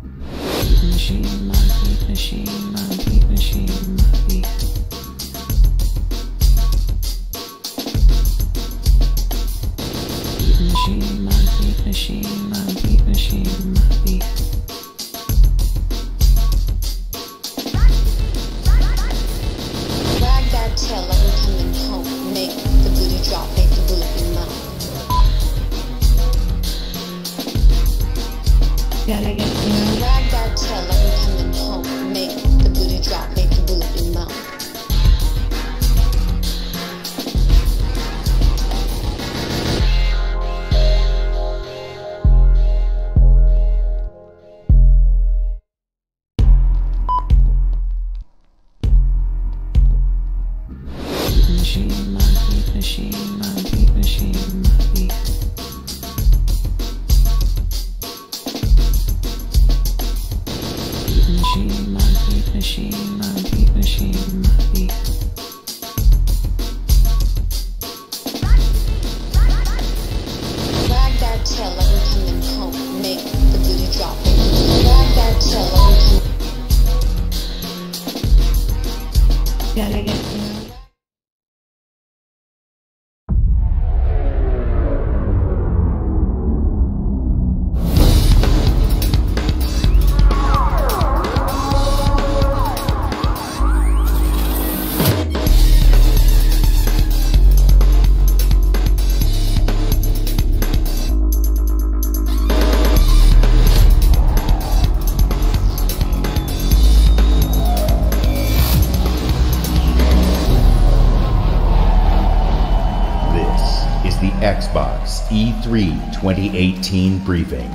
Machine, my beat machine, my beat machine, my beat. Beat machine, my beat machine, my beat machine, my beat. Wag that tail like I'm coming home. Make the booty drop, make the booty mount. Gotta get down. Wag that tail like I'm coming home. Make the booty drop, make the booty mount. Machine, my beat machine, my beat machine, my beat. Beat machine, my beat machine, my beat machine, my beat. Wag that tail like I'm coming home. Make the booty drop. Wag that tail like I'm coming. Gotta get down. The Xbox E3 2018 briefing.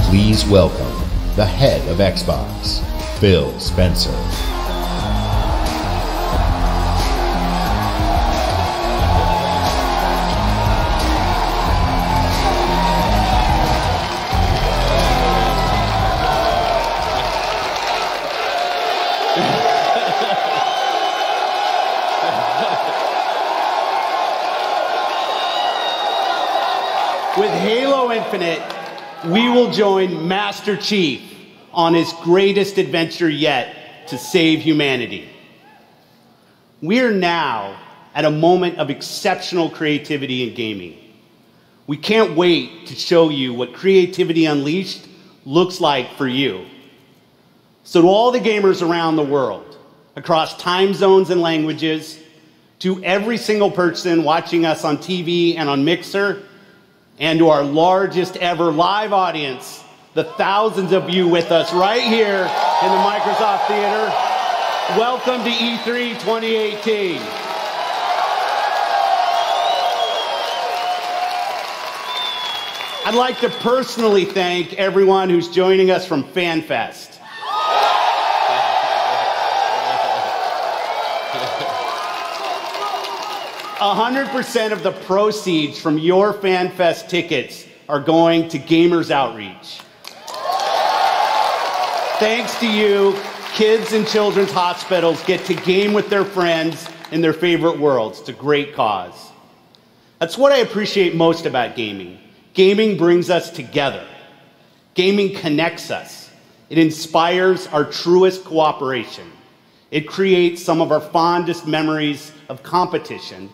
Please welcome the head of Xbox, Phil Spencer. With Halo Infinite, we will join Master Chief on his greatest adventure yet to save humanity. We are now at a moment of exceptional creativity in gaming. We can't wait to show you what Creativity Unleashed looks like for you. So to all the gamers around the world, across time zones and languages, to every single person watching us on TV and on Mixer, and to our largest ever live audience, the thousands of you with us right here in the Microsoft Theater, welcome to E3 2018. I'd like to personally thank everyone who's joining us from FanFest. 100% of the proceeds from your FanFest tickets are going to Gamers Outreach. Thanks to you, kids in children's hospitals get to game with their friends in their favorite worlds. It's a great cause. That's what I appreciate most about gaming. Gaming brings us together. Gaming connects us. It inspires our truest cooperation. It creates some of our fondest memories of competition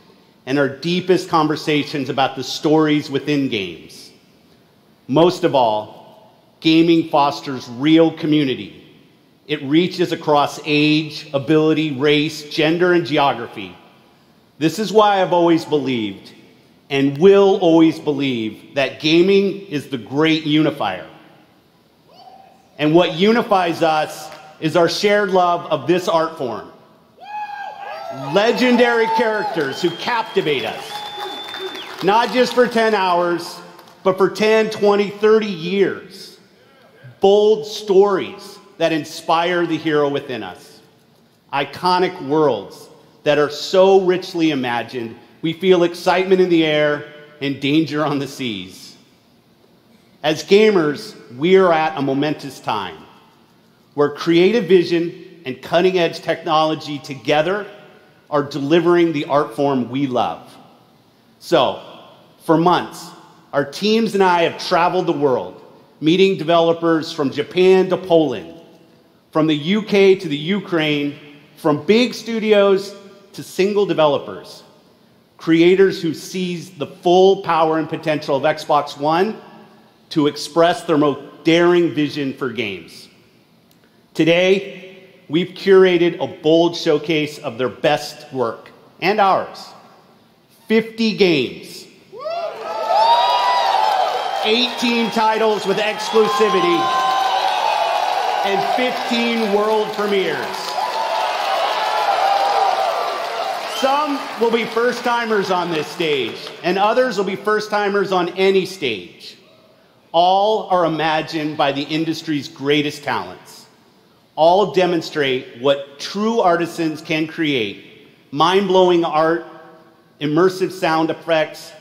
and our deepest conversations about the stories within games. Most of all, gaming fosters real community. It reaches across age, ability, race, gender, and geography. This is why I've always believed, and will always believe, that gaming is the great unifier. And what unifies us is our shared love of this art form. Legendary characters who captivate us, not just for 10 hours, but for 10, 20, 30 years. Bold stories that inspire the hero within us. Iconic worlds that are so richly imagined, we feel excitement in the air and danger on the seas. As gamers, we are at a momentous time where creative vision and cutting-edge technology together are delivering the art form we love. So, for months, our teams and I have traveled the world, meeting developers from Japan to Poland, from the UK to the Ukraine, from big studios to single developers, creators who seize the full power and potential of Xbox One to express their most daring vision for games. Today, we've curated a bold showcase of their best work, and ours. 50 games. 18 titles with exclusivity, and 15 world premieres. Some will be first-timers on this stage, and others will be first-timers on any stage. All are imagined by the industry's greatest talents. All demonstrate what true artisans can create: mind-blowing art, immersive sound effects,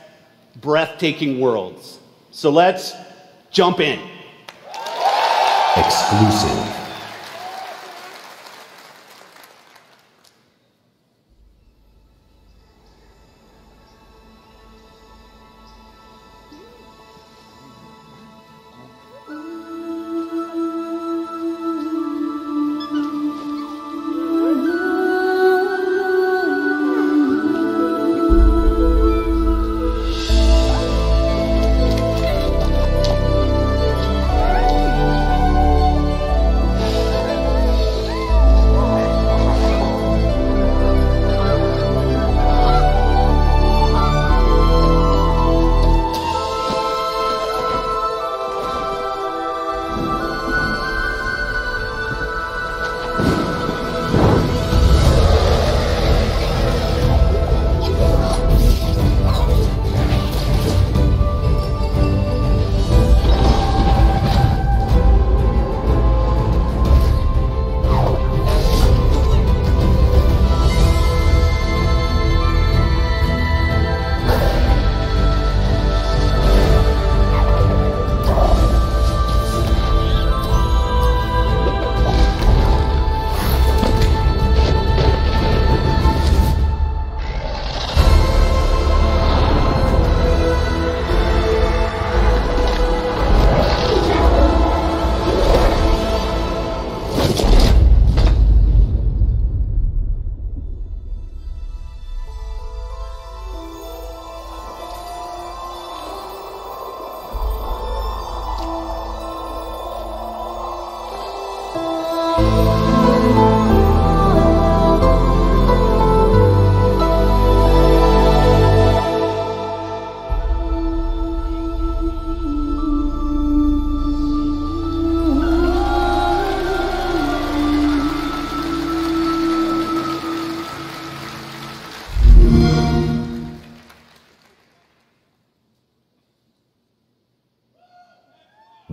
breathtaking worlds. So let's jump in. Exclusive.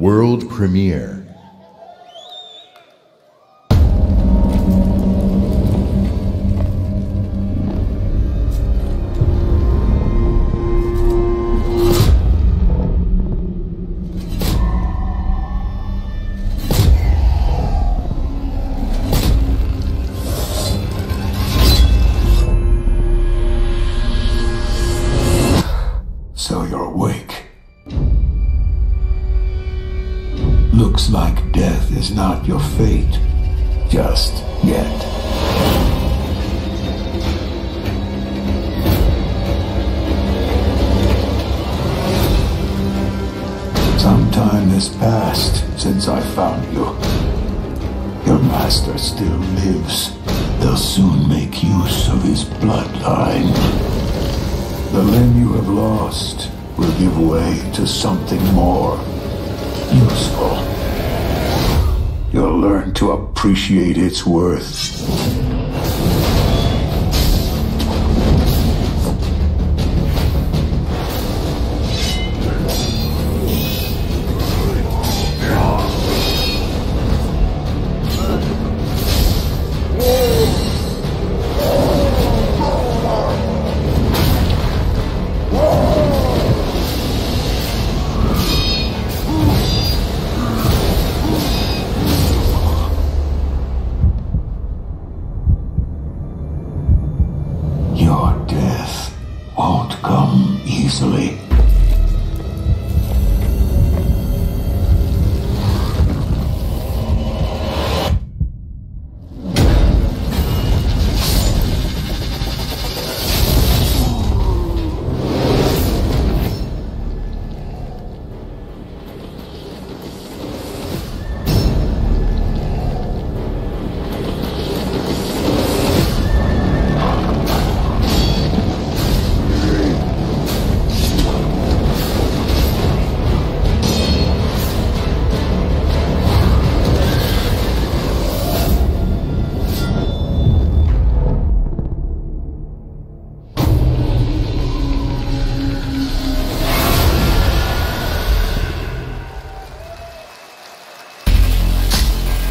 World Premiere. So you're awake. Looks like death is not your fate, just yet. Some time has passed since I found you. Your master still lives. They'll soon make use of his bloodline. The limb you have lost will give way to something more useful. You'll learn to appreciate its worth. Your death won't come easily.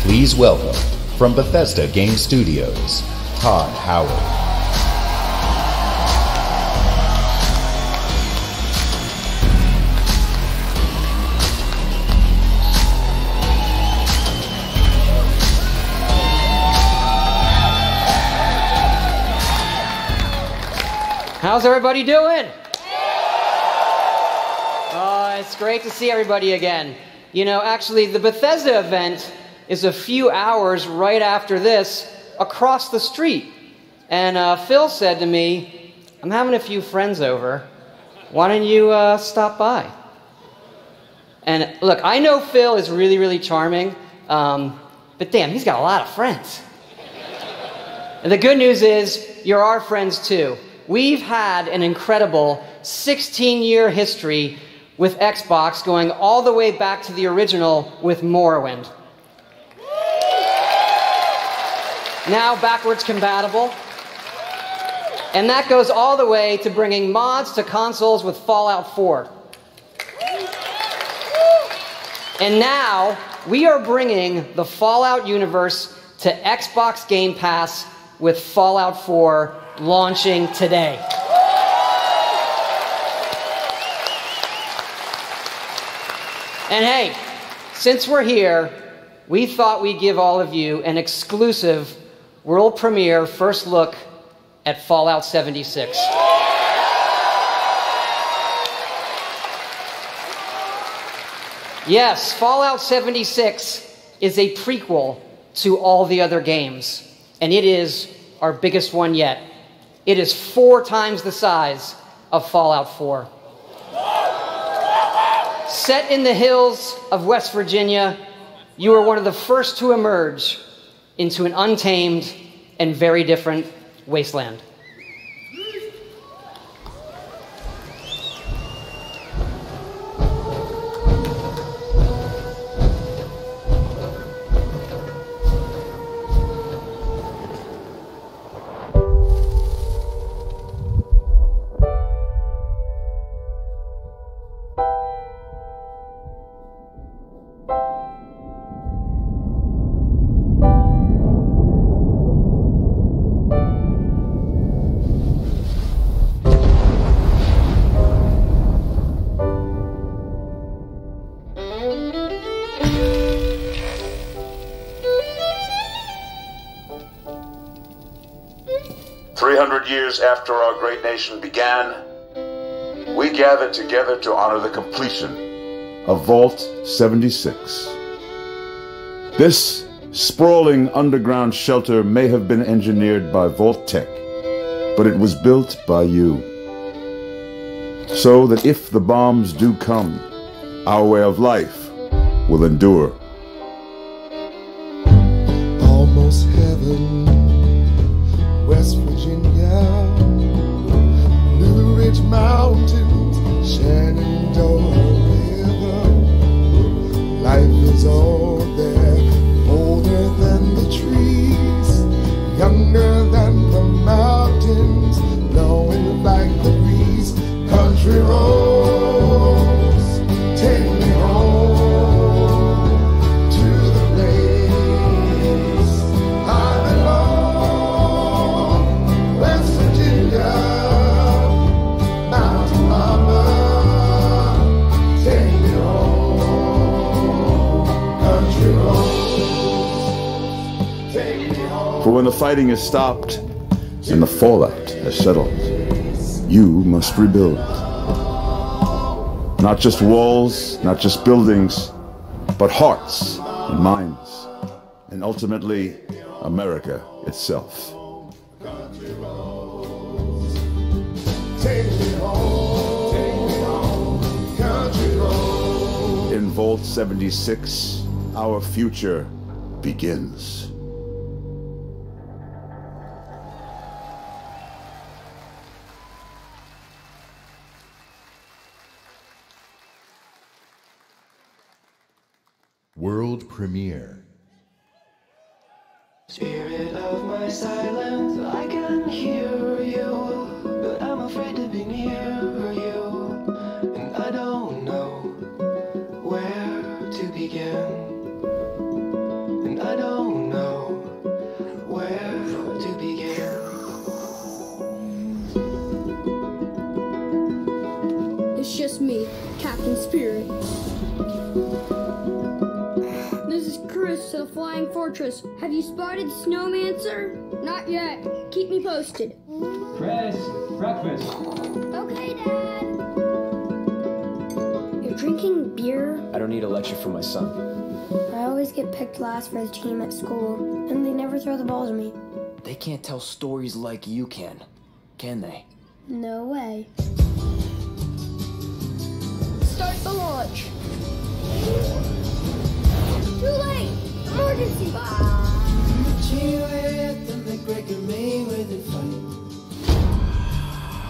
Please welcome, from Bethesda Game Studios, Todd Howard. How's everybody doing? It's great to see everybody again. You know, actually, the Bethesda event is a few hours right after this across the street. And Phil said to me, I'm having a few friends over. Why don't you stop by? And look, I know Phil is really, really charming, but damn, he's got a lot of friends. And the good news is, you're our friends too. We've had an incredible 16-year history with Xbox, going all the way back to the original with Morrowind. Now backwards compatible. And that goes all the way to bringing mods to consoles with Fallout 4. And now we are bringing the Fallout universe to Xbox Game Pass with Fallout 4 launching today. And hey, since we're here, we thought we'd give all of you an exclusive world premiere first look at Fallout 76. Yes, Fallout 76 is a prequel to all the other games, and it is our biggest one yet. It is 4 times the size of Fallout 4. Set in the hills of West Virginia, you are one of the first to emerge into an untamed and very different wasteland. 300 years after our great nation began, we gathered together to honor the completion of Vault 76. This sprawling underground shelter may have been engineered by Vault Tech, but it was built by you. So that if the bombs do come, our way of life will endure. Almost heaven, West Virginia, Blue Ridge Mountains, Shenandoah River. Life is all there, older than the trees, younger than the mountains, blowing like the breeze. Country roads, take me home to the place I belong. West Virginia, Mountain Mama, take me home. Country roads, take me home. For when the fighting is stopped and the fallout has settled, you must rebuild. Not just walls, not just buildings, but hearts and minds, and ultimately, America itself. In Vault 76, our future begins. World premiere. Spirit of my silence, I can hear you, but I'm afraid to be near you, and I don't know where to begin, and I don't know where to begin. It's just me, Captain Spirit. This is Chris to the Flying Fortress. Have you spotted Snowmancer? Not yet. Keep me posted. Chris, breakfast. Okay, Dad. You're drinking beer? I don't need a lecture from my son. I always get picked last for the team at school, and they never throw the ball to me. They can't tell stories like you can they? No way. Start the launch. Too late! Emergency!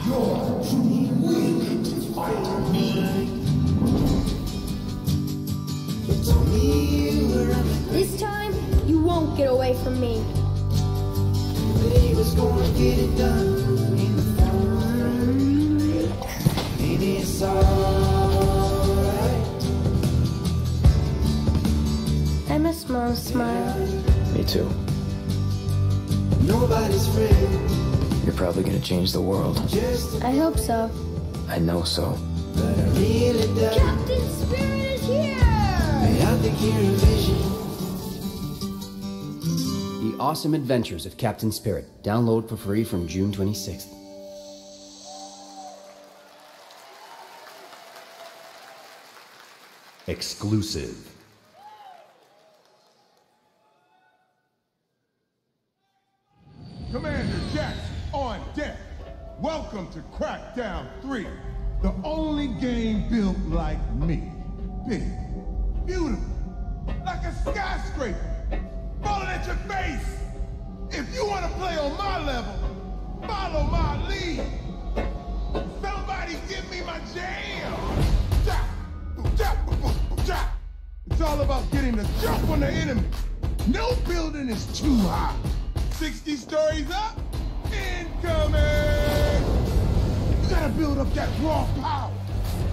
You're too weak to fight me. This time, you won't get away from me. I miss Mom's smile. Me too. Nobody's friend. You're probably gonna change the world. I hope so. I know so. Captain Spirit is here! The Awesome Adventures of Captain Spirit. Download for free from June 26th. Exclusive. Commander Jackson on deck. Welcome to Crackdown 3, the only game built like me. Big, beautiful, like a skyscraper, falling at your face. If you want to play on my level, follow my lead. Somebody give me my jam. Ja, ja, ja. It's all about getting the jump on the enemy. No building is too high. 60 stories up, incoming! You gotta build up that raw power.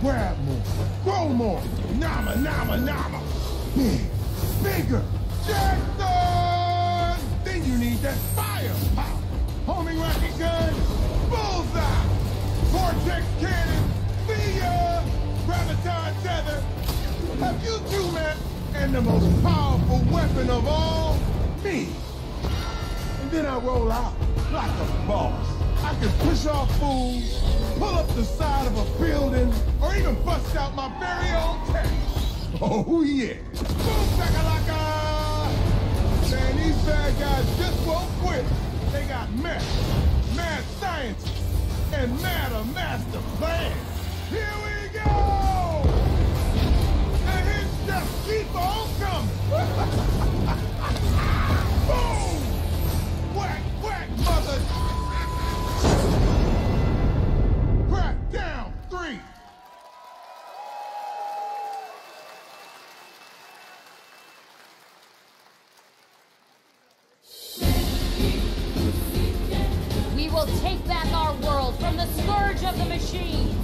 Grab more, grow more, nama, nama, nama. Big, bigger, Jackson! Then you need that firepower. Homing rocket gun, bullseye. Vortex cannon, see ya! Graviton tether. Have you two met? And the most powerful weapon of all, me. And then I roll out like a boss. I can push off fools, pull up the side of a building, or even bust out my very own tank. Oh yeah. Boom, shakalaka! Man, these bad guys just won't quit. They got mad scientists, and a master plan. Here we go! The hits just keep on coming. Boom! Whack, whack, mother! Crack down 3. We will take back our world from the scourge of the machine.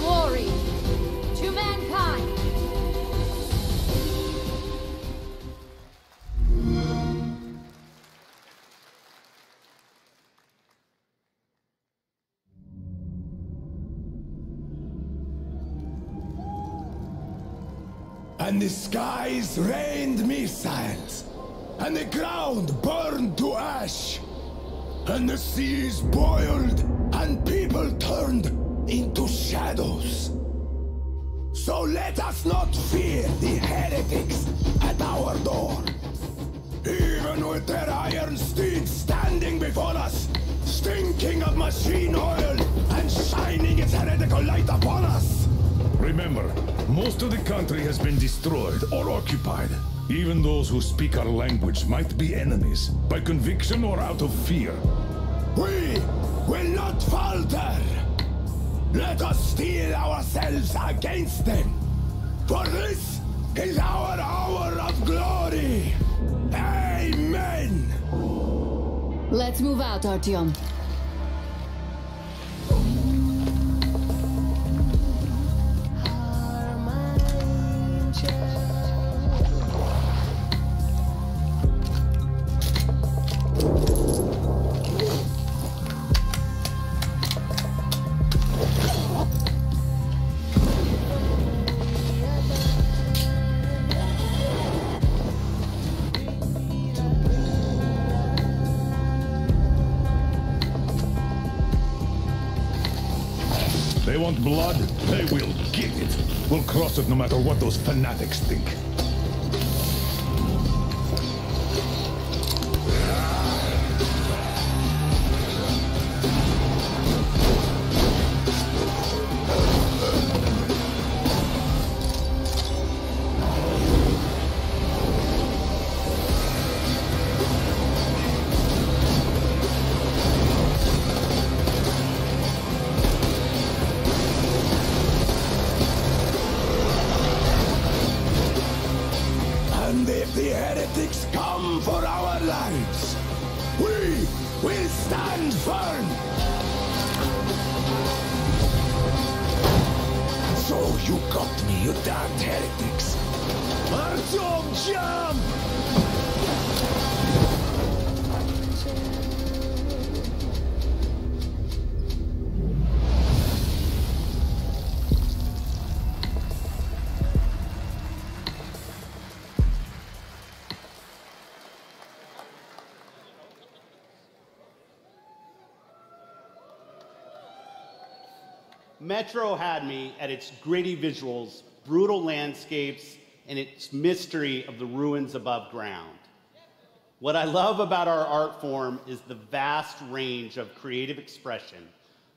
Glory to mankind. And the skies rained missiles, and the ground burned to ash, and the seas boiled, and people turned into shadows. So let us not fear the heretics at our door. Even with their iron steeds standing before us, stinking of machine oil, and shining its heretical light upon us. Remember, most of the country has been destroyed or occupied. Even those who speak our language might be enemies, by conviction or out of fear. We will not falter! Let us steel ourselves against them! For this is our hour of glory! Amen! Let's move out, Artyom. They want blood, they will get it. We'll cross it no matter what those fanatics think. And if the heretics come for our lives, we will stand firm! So you got me, you damned heretics! Artyom, jump! Metro had me at its gritty visuals, brutal landscapes, and its mystery of the ruins above ground. What I love about our art form is the vast range of creative expression,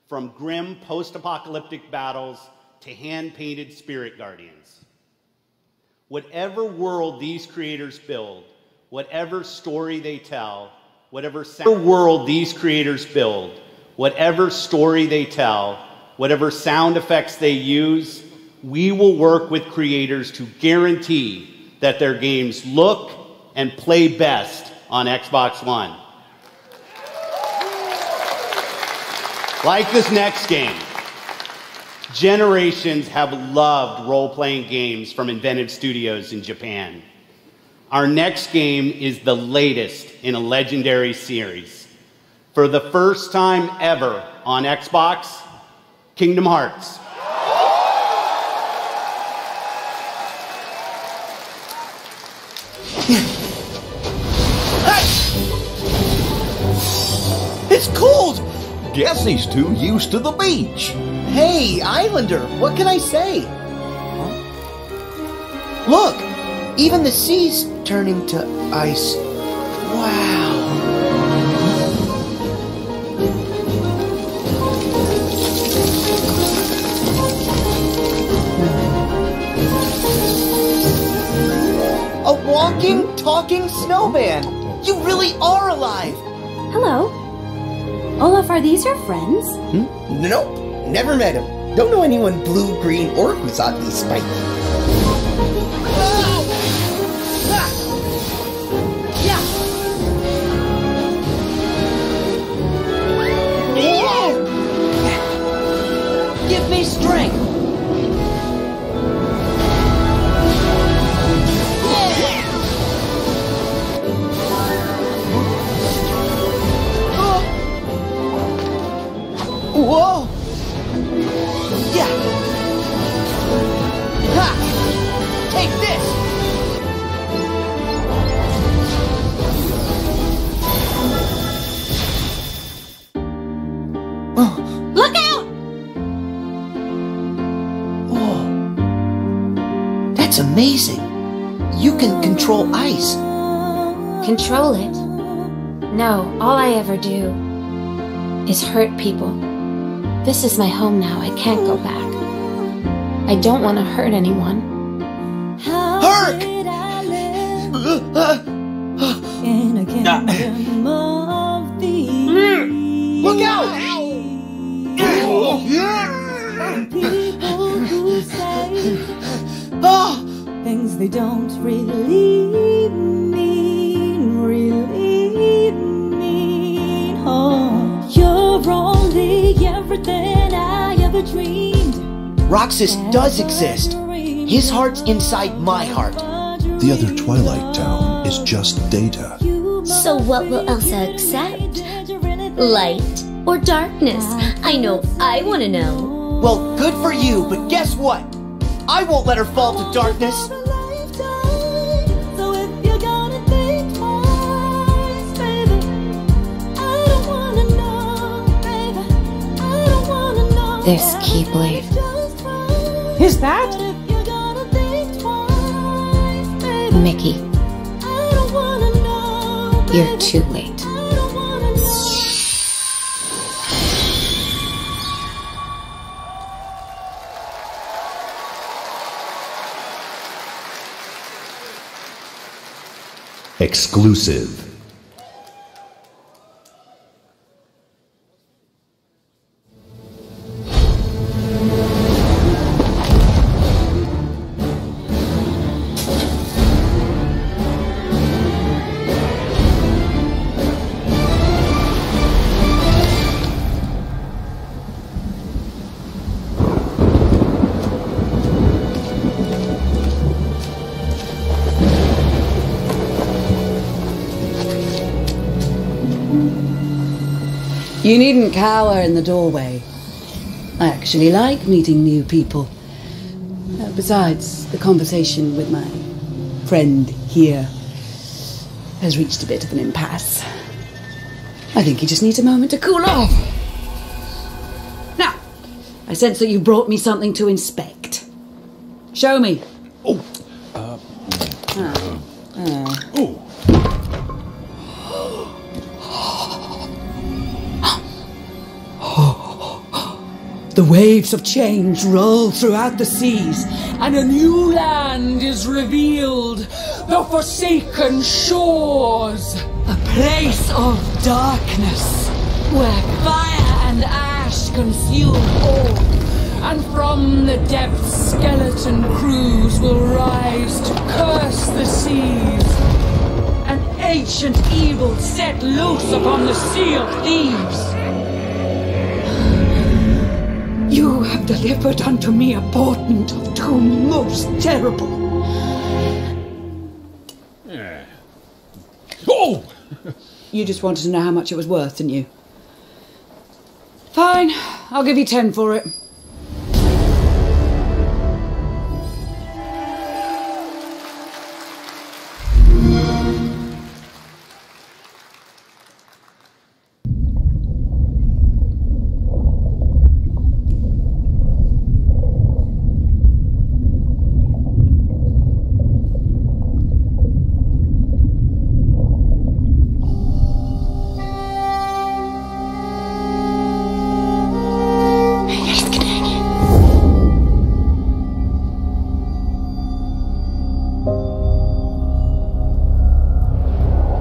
from grim post-apocalyptic battles to hand-painted spirit guardians. Whatever world these creators build, whatever story they tell, whatever sound effects they use, we will work with creators to guarantee that their games look and play best on Xbox One. Like this next game, generations have loved role-playing games from inventive studios in Japan. Our next game is the latest in a legendary series. for the first time ever on Xbox, Kingdom Hearts. It's cold! Guess he's too used to the beach. Hey, Islander, what can I say? Look, even the sea's turning to ice. Wow. A walking, talking snowman! You really are alive! Hello. Olaf, are these your friends? Nope, never met him. Don't know anyone blue, green, or who's oddly spiky. Give me strength! Whoa! Yeah! Ha! Take this! Oh. Look out! Whoa. That's amazing. You can control ice. Control it? No, all I ever do is hurt people. This is my home now. I can't go back. I don't want to hurt anyone. Hark! In a kingdom of these. Look out! People who say things they don't really mean. Oh, you're only everything I ever dreamed. Roxas does exist. His heart's inside my heart. The other Twilight Town is just data. So what will Elsa accept? Light or darkness? I know I want to know. Well, good for you, but guess what? I won't let her fall to darkness. So if you're gonna think twice, baby, I don't wanna know, baby, I don't wanna know. This Keyblade. Is that? Mickey, you're too late. Exclusive. You needn't cower in the doorway. I actually like meeting new people. Besides, the conversation with my friend here has reached a bit of an impasse. I think he just needs a moment to cool off. Now, I sense that you brought me something to inspect. Show me. Oh. The waves of change roll throughout the seas, and a new land is revealed. The Forsaken Shores, a place of darkness, where fire and ash consume all. And from the depths, skeleton crews will rise to curse the seas. An ancient evil set loose upon the Sea of Thieves. You have delivered unto me a portent of doom most terrible. Oh! You just wanted to know how much it was worth, didn't you? Fine, I'll give you 10 for it.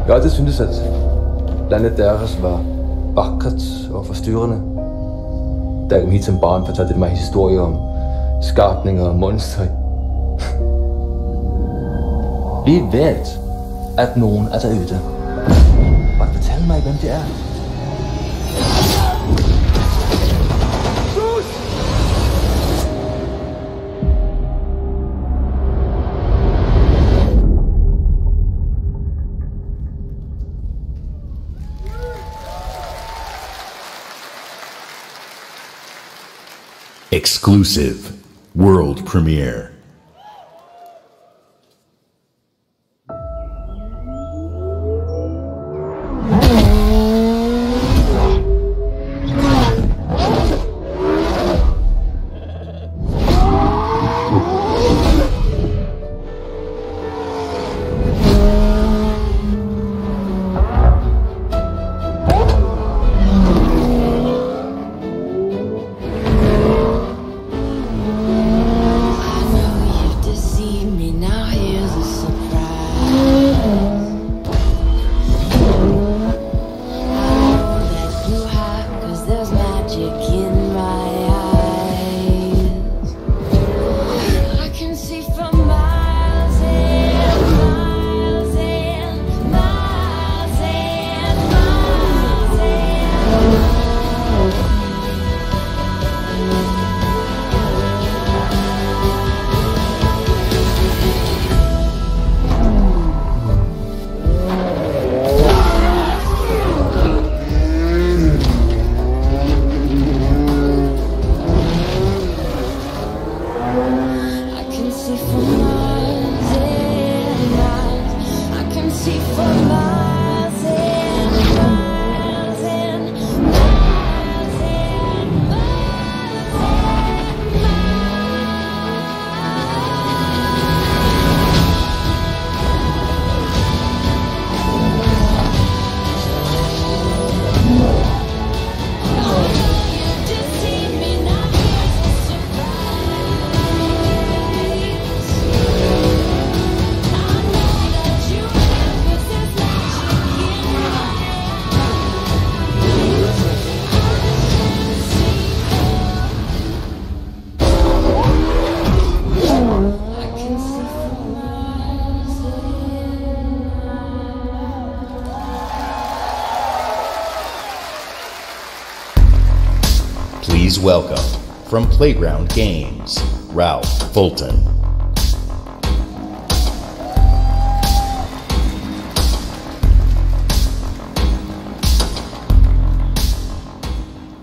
Jeg har altid syntes, at landet deres var vakkert og forstyrrende. Da jeg kom hit som barn, fortalte de mig historier om skapninger og monstre. Vi ved, at nogen er derude. Bare fortæl mig, hvem det er. Exclusive world premiere. Please welcome, from Playground Games, Ralph Fulton.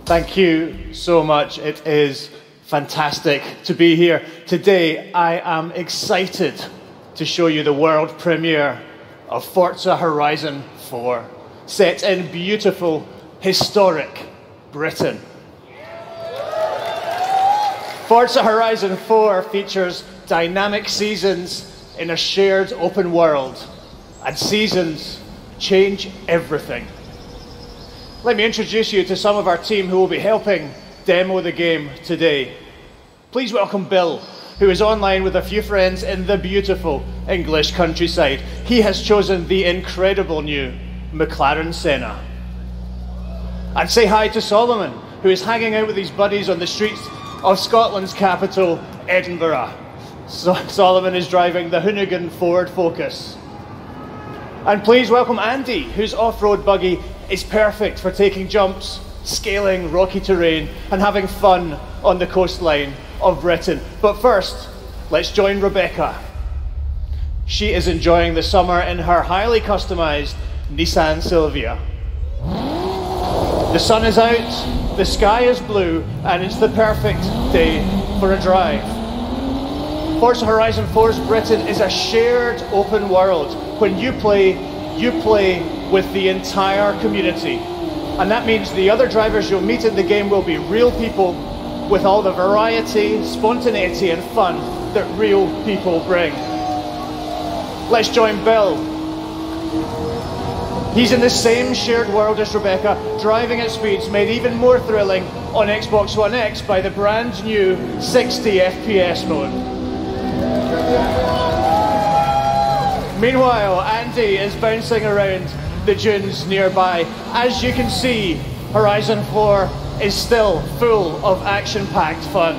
Thank you so much. It is fantastic to be here. Today, I am excited to show you the world premiere of Forza Horizon 4, set in beautiful, historic Britain. Forza Horizon 4 features dynamic seasons in a shared open world, and seasons change everything. Let me introduce you to some of our team who will be helping demo the game today. Please welcome Bill, who is online with a few friends in the beautiful English countryside. He has chosen the incredible new McLaren Senna. And say hi to Solomon, who is hanging out with his buddies on the streets of Scotland's capital, Edinburgh. Solomon is driving the Hoonigan Ford Focus. And please welcome Andy, whose off-road buggy is perfect for taking jumps, scaling rocky terrain, and having fun on the coastline of Britain. But first, let's join Rebecca. She is enjoying the summer in her highly customized Nissan Silvia. The sun is out, The sky is blue, and it's the perfect day for a drive. Forza Horizon 4's Britain is a shared open world. When you play with the entire community. And that means the other drivers you'll meet in the game will be real people with all the variety, spontaneity and fun that real people bring. Let's join Bill. He's in the same shared world as Rebecca, driving at speeds made even more thrilling on Xbox One X by the brand new 60 FPS mode. Meanwhile, Andy is bouncing around the dunes nearby. As you can see, Horizon 4 is still full of action-packed fun.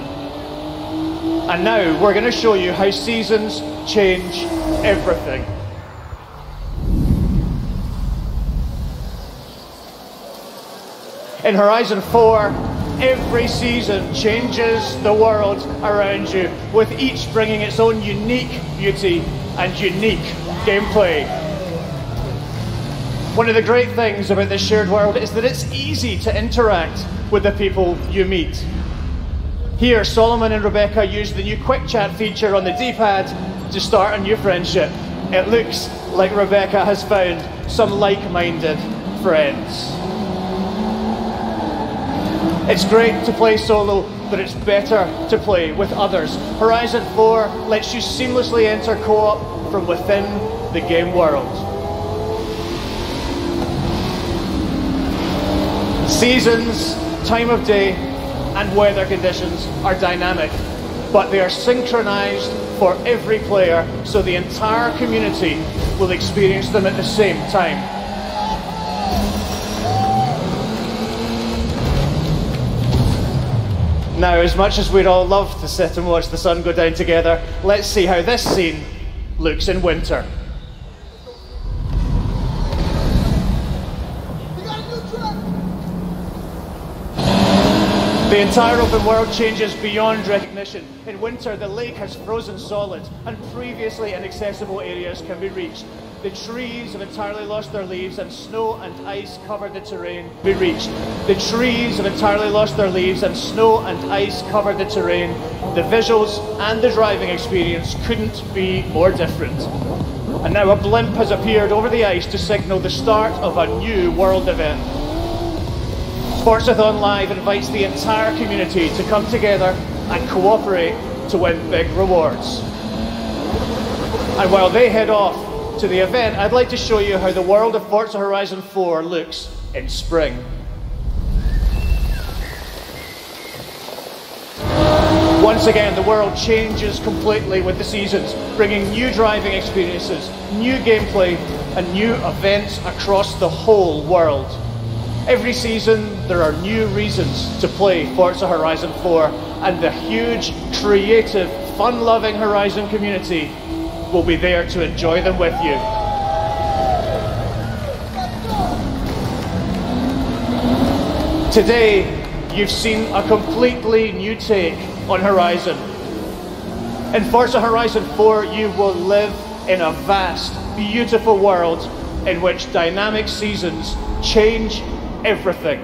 And now we're going to show you how seasons change everything. In Horizon 4, every season changes the world around you, with each bringing its own unique beauty and unique gameplay. One of the great things about this shared world is that it's easy to interact with the people you meet. Here, Solomon and Rebecca use the new Quick Chat feature on the D-pad to start a new friendship. It looks like Rebecca has found some like-minded friends. It's great to play solo, but it's better to play with others. Horizon 4 lets you seamlessly enter co-op from within the game world. Seasons, time of day, and weather conditions are dynamic, but they are synchronized for every player, so the entire community will experience them at the same time. Now, as much as we'd all love to sit and watch the sun go down together, let's see how this scene looks in winter. The entire open world changes beyond recognition. In winter, the lake has frozen solid, and previously inaccessible areas can be reached. The trees have entirely lost their leaves, and snow and ice covered the terrain. The trees have entirely lost their leaves, and snow and ice covered the terrain. The visuals and the driving experience couldn't be more different. And now a blimp has appeared over the ice to signal the start of a new world event. Forzathon Live invites the entire community to come together and cooperate to win big rewards. And while they head off to the event, I'd like to show you how the world of Forza Horizon 4 looks in spring. Once again, the world changes completely with the seasons, bringing new driving experiences, new gameplay, and new events across the whole world. Every season, there are new reasons to play Forza Horizon 4, and the huge, creative, fun-loving Horizon community will be there to enjoy them with you. Today, you've seen a completely new take on Horizon. In Forza Horizon 4, you will live in a vast, beautiful world in which dynamic seasons change everything.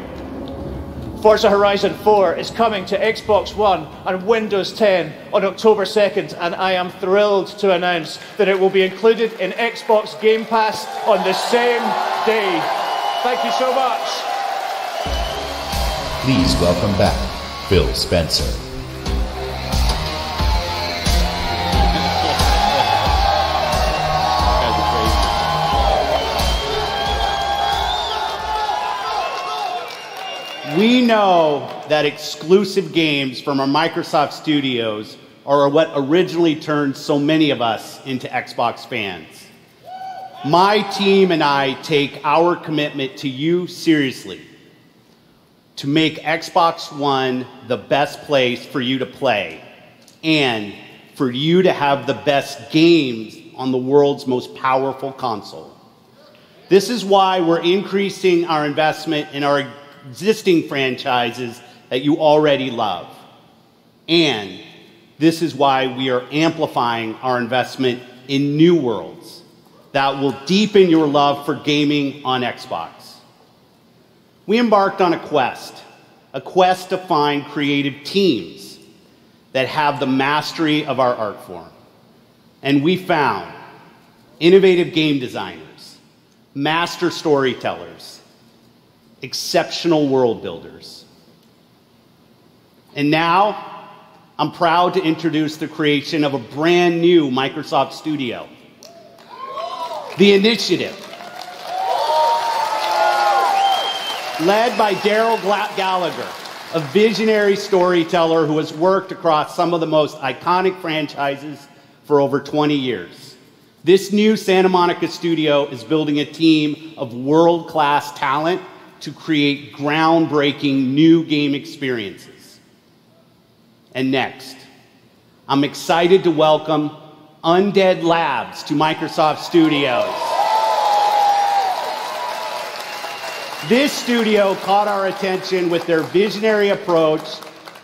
Forza Horizon 4 is coming to Xbox One and Windows 10 on October 2nd, and I am thrilled to announce that it will be included in Xbox Game Pass on the same day. Thank you so much. Please welcome back Phil Spencer. We know that exclusive games from our Microsoft studios are what originally turned so many of us into Xbox fans. My team and I take our commitment to you seriously, to make Xbox One the best place for you to play and for you to have the best games on the world's most powerful console. This is why we're increasing our investment in our existing franchises that you already love. And this is why we are amplifying our investment in new worlds that will deepen your love for gaming on Xbox. We embarked on a quest a quest to find creative teams that have the mastery of our art form. And we found innovative game designers, master storytellers, exceptional world builders. And now, I'm proud to introduce the creation of a brand new Microsoft studio, The Initiative. Led by Daryl Gallagher, a visionary storyteller who has worked across some of the most iconic franchises for over 20 years. This new Santa Monica studio is building a team of world-class talent to create groundbreaking new game experiences. And next, I'm excited to welcome Undead Labs to Microsoft Studios. This studio caught our attention with their visionary approach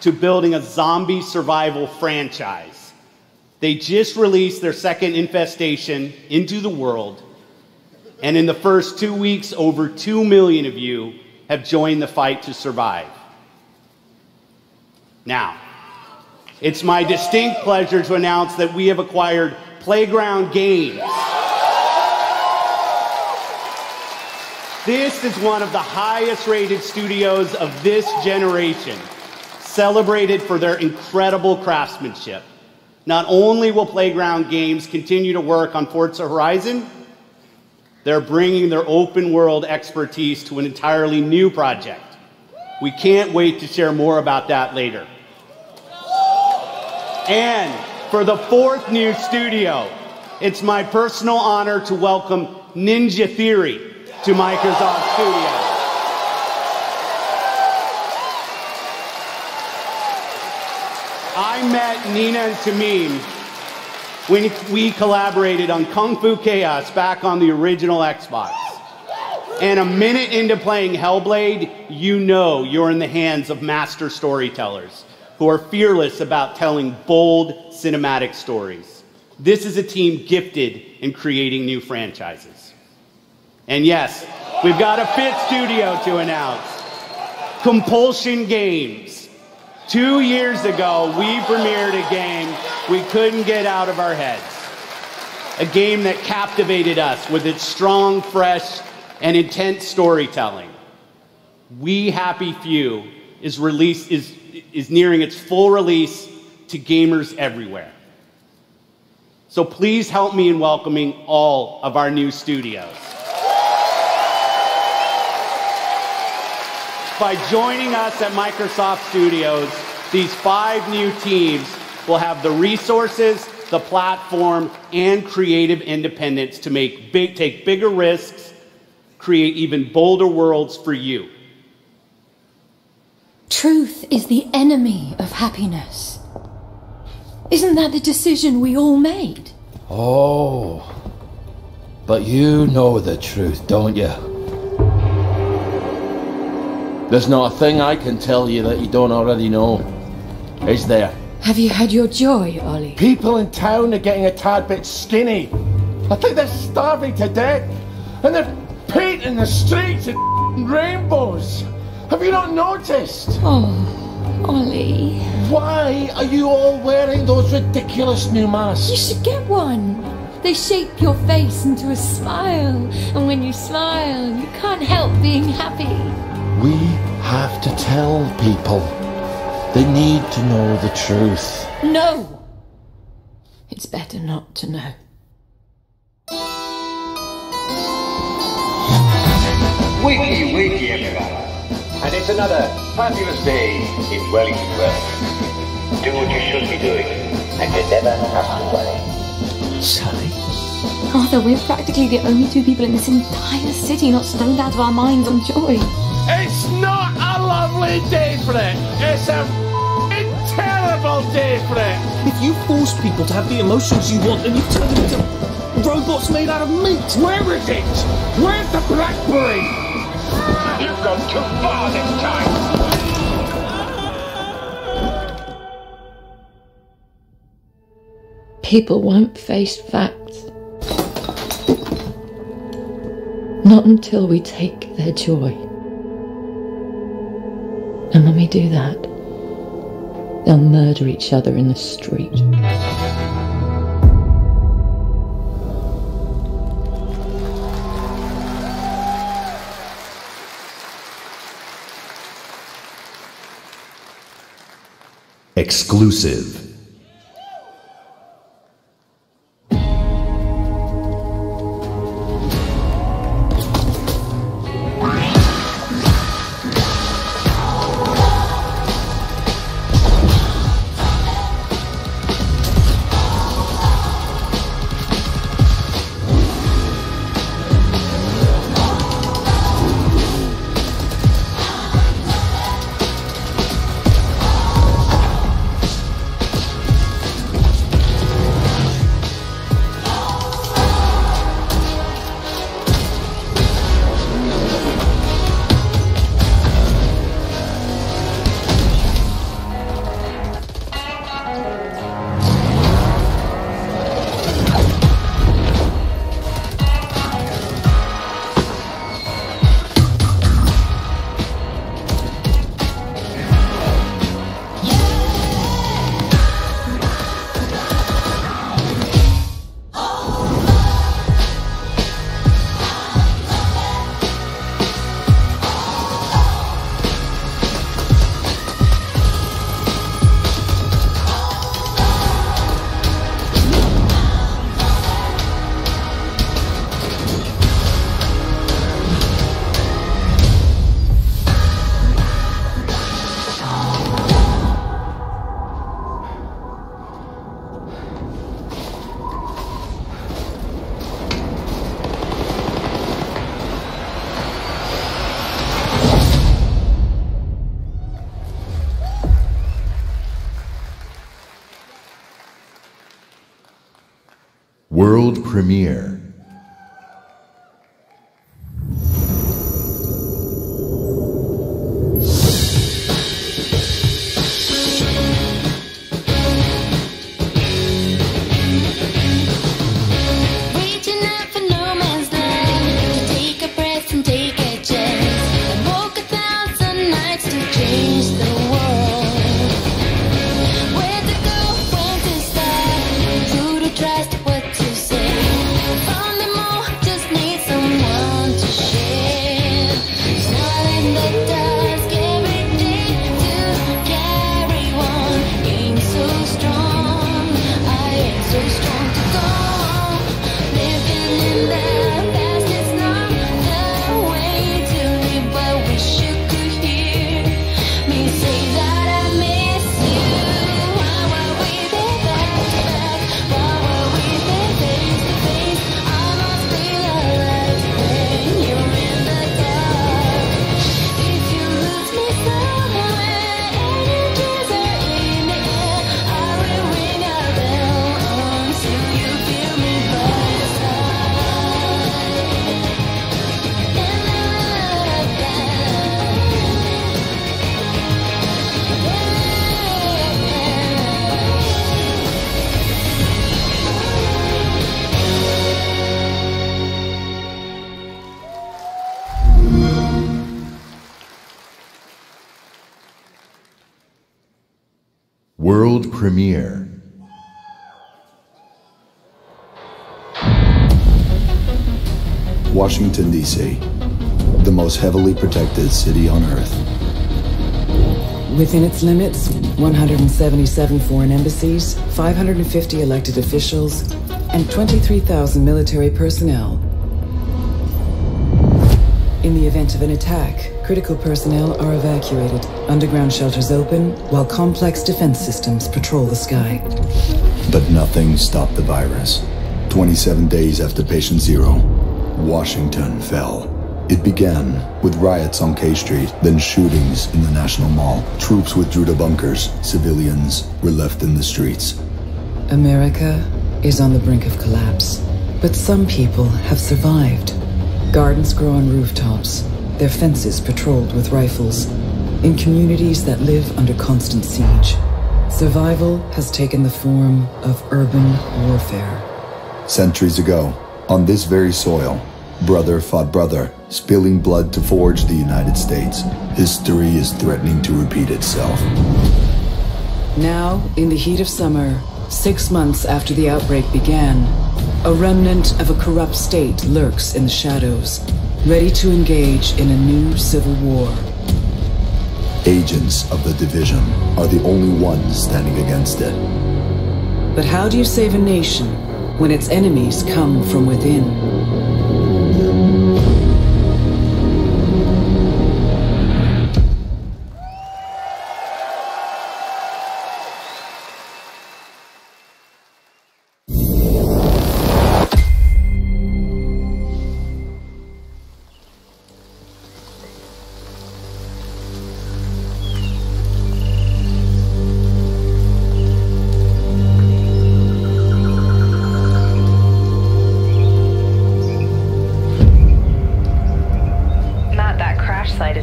to building a zombie survival franchise. They just released their second infestation into the world, and in the first 2 weeks, over 2 million of you have joined the fight to survive. Now, it's my distinct pleasure to announce that we have acquired Playground Games. This is one of the highest-rated studios of this generation, celebrated for their incredible craftsmanship. Not only will Playground Games continue to work on Forza Horizon, they're bringing their open-world expertise to an entirely new project. We can't wait to share more about that later. And for the fourth new studio, it's my personal honor to welcome Ninja Theory to Microsoft Studios. I met Nina and Tamim when we collaborated on Kung Fu Chaos back on the original Xbox. And a minute into playing Hellblade, you know you're in the hands of master storytellers who are fearless about telling bold cinematic stories. This is a team gifted in creating new franchises. And yes, we've got a fifth studio to announce. Compulsion Games. 2 years ago, we premiered a game we couldn't get out of our heads. A game that captivated us with its strong, fresh, and intense storytelling. We Happy Few is nearing its full release to gamers everywhere. So please help me in welcoming all of our new studios. By joining us at Microsoft Studios, these 5 new teams will have the resources, the platform, and creative independence to take bigger risks, create even bolder worlds for you. Truth is the enemy of happiness. Isn't that the decision we all made? Oh, but you know the truth, don't you? There's not a thing I can tell you that you don't already know. Is there? Have you had your joy, Ollie? People in town are getting a tad bit skinny. I think they're starving to death. And they're painting the streets in rainbows. Have you not noticed? Oh, Ollie. Why are you all wearing those ridiculous new masks? You should get one. They shape your face into a smile. And when you smile, you can't help being happy. We have to tell people. They need to know the truth. No! It's better not to know. Wakey, wakey, everyone. And it's another fabulous day in Wellington World. Do what you should be doing, and you never have to worry. Sally? Arthur, we're practically the only 2 people in this entire city not stoned out of our minds on joy. It's not a lovely day for it. It's a terrible day for it. If you force people to have the emotions you want, then you turn them into robots made out of meat. Where is it? Where's the blackberry? You've gone too far this time. People won't face facts. Not until we take their joy. And when we do that, they'll murder each other in the street. Exclusive. World premiere. Reaching out for no man's land, to take a breath and take a chance, and walk 1,000 nights to change the world. Where to go, when to start, who to trust, what to say. Found them all, just need someone to share. It's not in the dusk, every day to carry on. Ain't so strong, I ain't so strong to go. Living in the past is not the way to live. I wish you could hear me say that I miss you. Why were we there back to back? Why were we there face to face? I must feel alive when you're in the dark. If you lose me somewhere, energies are in the air. I will ring a bell until you feel me by your World premiere. Washington, D.C., the most heavily protected city on Earth. Within its limits, 177 foreign embassies, 550 elected officials, and 23,000 military personnel. In the event of an attack, critical personnel are evacuated, underground shelters open, while complex defense systems patrol the sky. But nothing stopped the virus. 27 days after patient zero, Washington fell. It began with riots on K Street, then shootings in the National Mall. Troops withdrew to bunkers. Civilians were left in the streets. America is on the brink of collapse, but some people have survived. Gardens grow on rooftops, their fences patrolled with rifles, in communities that live under constant siege. Survival has taken the form of urban warfare. Centuries ago, on this very soil, Brother fought brother, spilling blood to forge the United States. History is threatening to repeat itself. Now, in the heat of summer, 6 months after the outbreak began, a remnant of a corrupt state lurks in the shadows, ready to engage in a new civil war. Agents of the Division are the only ones standing against it. But how do you save a nation when its enemies come from within?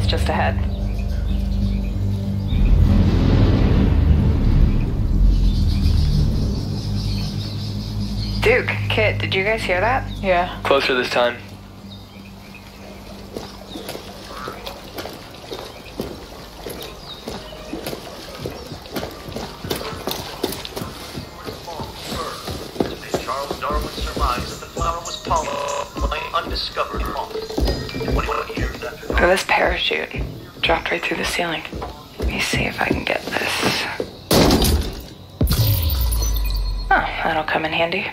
Just ahead. Duke, Kit, did you guys hear that? Yeah. Closer this time. Charles Darwin surmised that the flower was pollinated by an undiscovered moth. 21 years after Look at this parachute. Dropped right through the ceiling. Let me see if I can get this. Oh, that'll come in handy.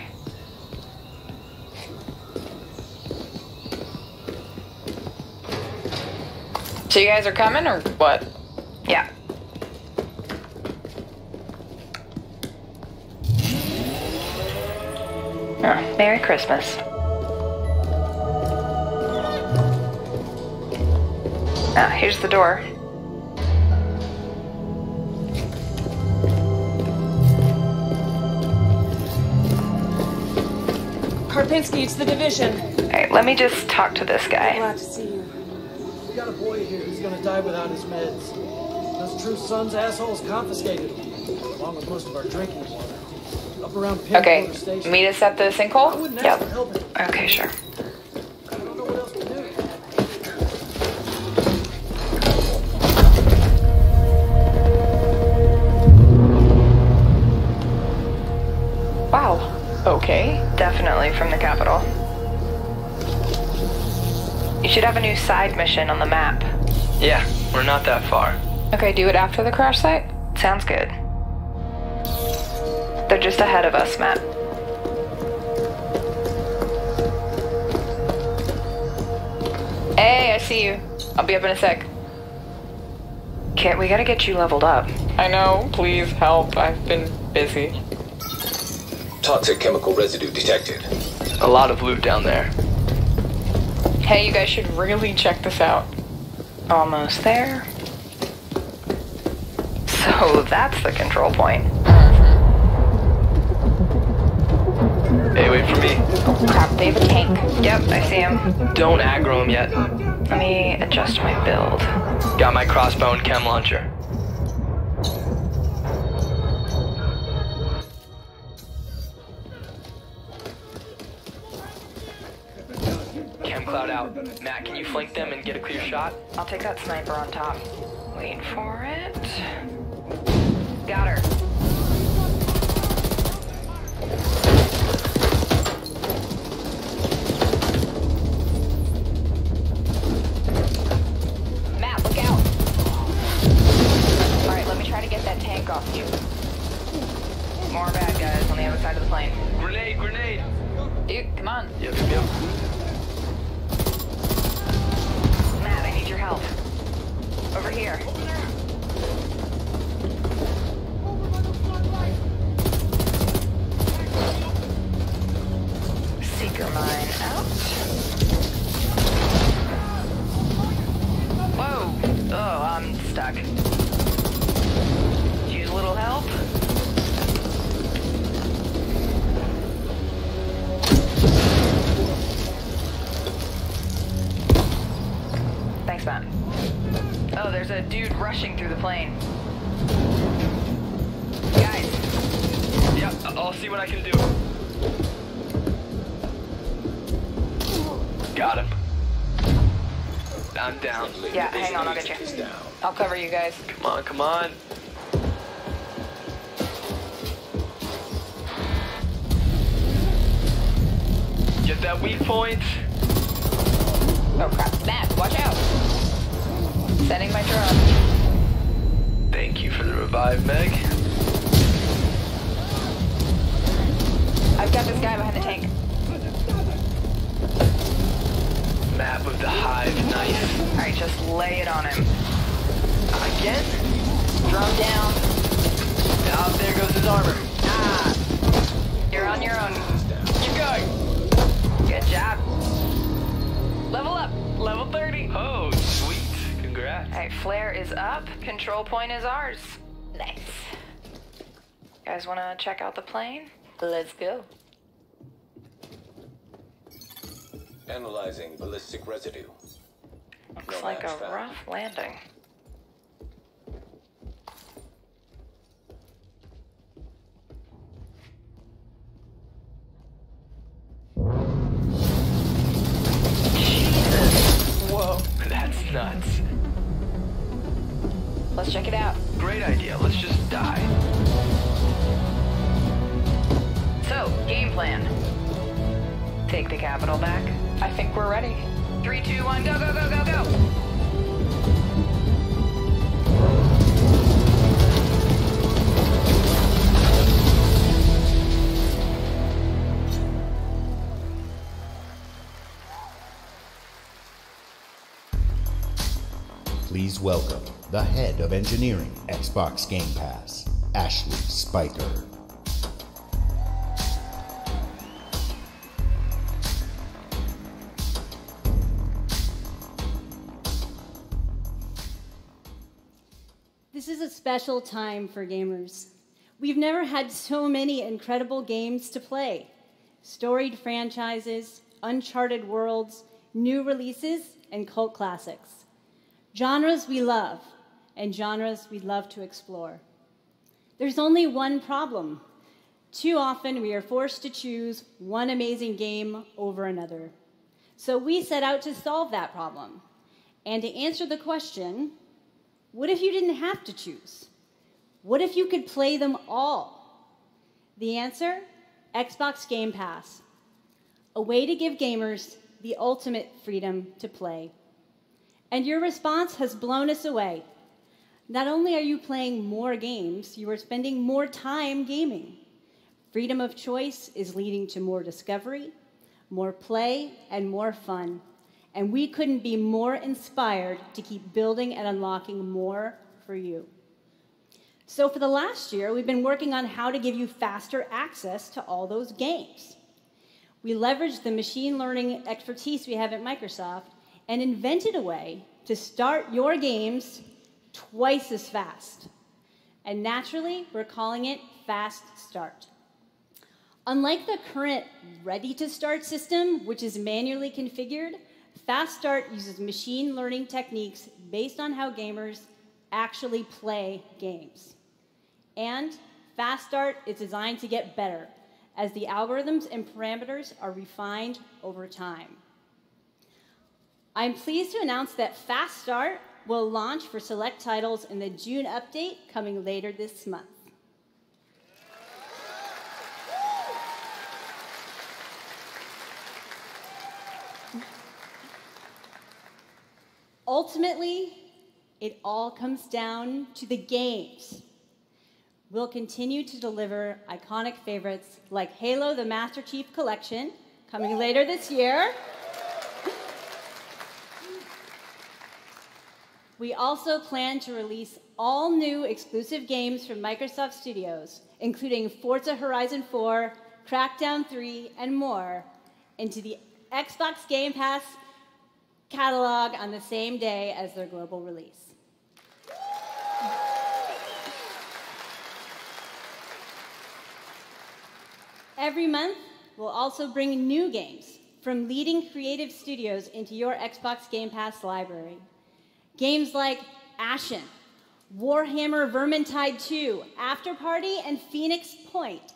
So you guys are coming or what? Yeah. Oh, Merry Christmas. Ah, here's the door. Karpinski, it's the Division. Alright, let me just talk to this guy. Glad to see you. We got a boy here who's gonna die without his meds. Those True Sons assholes confiscated him, along with most of our drinking water. Up around Okay, Pinwater Station. meet us at the sinkhole? wouldn't Yep. ask for help. Okay, sure. I don't know what else to do. Wow. Okay, definitely from the capital. You should have a new side mission on the map. Yeah, we're not that far. Okay, do it after the crash site? Sounds good. They're just ahead of us, Matt. Hey, I see you. I'll be up in a sec. Kit, we gotta get you leveled up. I know, please help. I've been busy. Toxic chemical residue detected. A lot of loot down there. Hey, you guys should really check this out. Almost there. So that's the control point. Hey, wait for me. Oh crap, they have a tank. Yep, I see him. Don't aggro him yet. Let me adjust my build. Got my crossbow and chem launcher. Chem cloud out. Matt, can you flank them and get a clear shot? I'll take that sniper on top. Wait for it. Got her. Matt, look out. Alright, let me try to get that tank off you. More bad guys on the other side of the plane. Grenade, grenade! Dude, come on. Yep. Matt, I need your help. Over here. Seeker mine out. Whoa! Oh, I'm stuck. Use a little help? Thanks, Matt. Oh, there's a dude rushing through the plane. Guys. Yep, I'll see what I can do. Got him. I'm down. Yeah, hang on, I'll get you. I'll cover you guys. Come on, come on. Get that weak point. Oh crap, snap, watch out. Setting my drone. Thank you for the revive, Meg. I've got this guy behind the tank. Map of the hive knife. Alright, just lay it on him. Again? Drone down. Oh, there goes his armor. Ah. You're on your own. Keep going. Good job. Level up. Level 30. Oh, sweet. Congrats. Alright, flare is up. Control point is ours. Nice. Guys wanna check out the plane? Let's go. Analyzing ballistic residue. Looks like a rough landing. Jesus! Whoa, that's nuts. Let's check it out. Great idea. Let's just die. So, game plan. Take the capital back. I think we're ready. 3, 2, 1, go, go, go, go, go! Please welcome the head of engineering, Xbox Game Pass, Ashley Spiker. This is a special time for gamers. We've never had so many incredible games to play. Storied franchises, uncharted worlds, new releases, and cult classics. Genres we love, and genres we love to explore. There's only one problem. Too often we are forced to choose one amazing game over another. So we set out to solve that problem. And to answer the question, what if you didn't have to choose? What if you could play them all? The answer? Xbox Game Pass. A way to give gamers the ultimate freedom to play. And your response has blown us away. Not only are you playing more games, you are spending more time gaming. Freedom of choice is leading to more discovery, more play, and more fun. And we couldn't be more inspired to keep building and unlocking more for you. So for the last year, we've been working on how to give you faster access to all those games. We leveraged the machine learning expertise we have at Microsoft and invented a way to start your games twice as fast. And naturally, we're calling it Fast Start. Unlike the current Ready to Start system, which is manually configured, Fast Start uses machine learning techniques based on how gamers actually play games. And Fast Start is designed to get better as the algorithms and parameters are refined over time. I'm pleased to announce that Fast Start will launch for select titles in the June update coming later this month. Ultimately, it all comes down to the games. We'll continue to deliver iconic favorites like Halo the Master Chief Collection, coming later this year. We also plan to release all new exclusive games from Microsoft Studios, including Forza Horizon 4, Crackdown 3, and more, into the Xbox Game Pass catalog on the same day as their global release. Every month, we'll also bring new games from leading creative studios into your Xbox Game Pass library. Games like Ashen, Warhammer Vermintide 2, After Party, and Phoenix Point,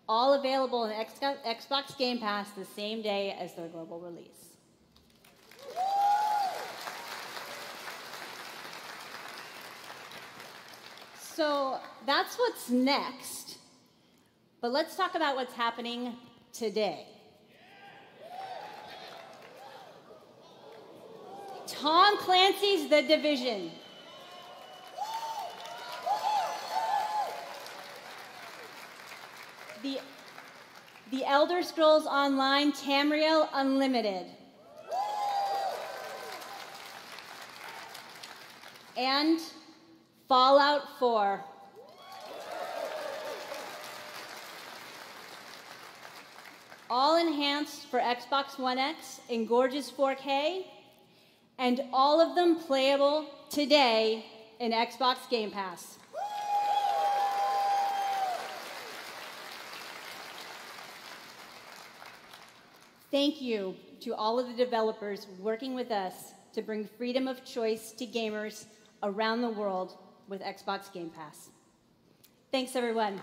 all available in Xbox Game Pass the same day as their global release. So that's what's next. But let's talk about what's happening today. Tom Clancy's The Division. The Elder Scrolls Online Tamriel Unlimited. And Fallout 4. All enhanced for Xbox One X in gorgeous 4K, and all of them playable today in Xbox Game Pass. Thank you to all of the developers working with us to bring freedom of choice to gamers around the world with Xbox Game Pass. Thanks, everyone.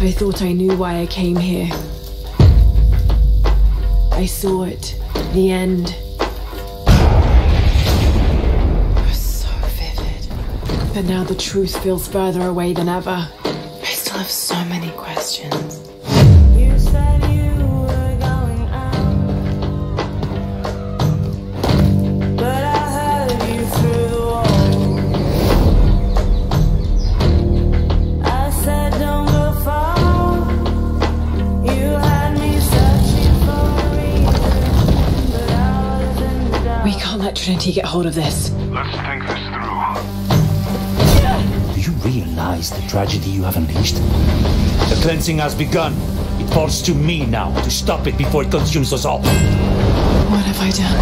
I thought I knew why I came here. I saw it. The end. It was so vivid. But now the truth feels further away than ever. I still have so many questions. You said you were going out, but I heard you through the wall. I said don't go far. You had me searching for a reason, but I was in the dark. We can't let Trinity get hold of this. Let's think this through. Do you realize the tragedy you have unleashed? The cleansing has begun. It falls to me now to stop it before it consumes us all. What have I done?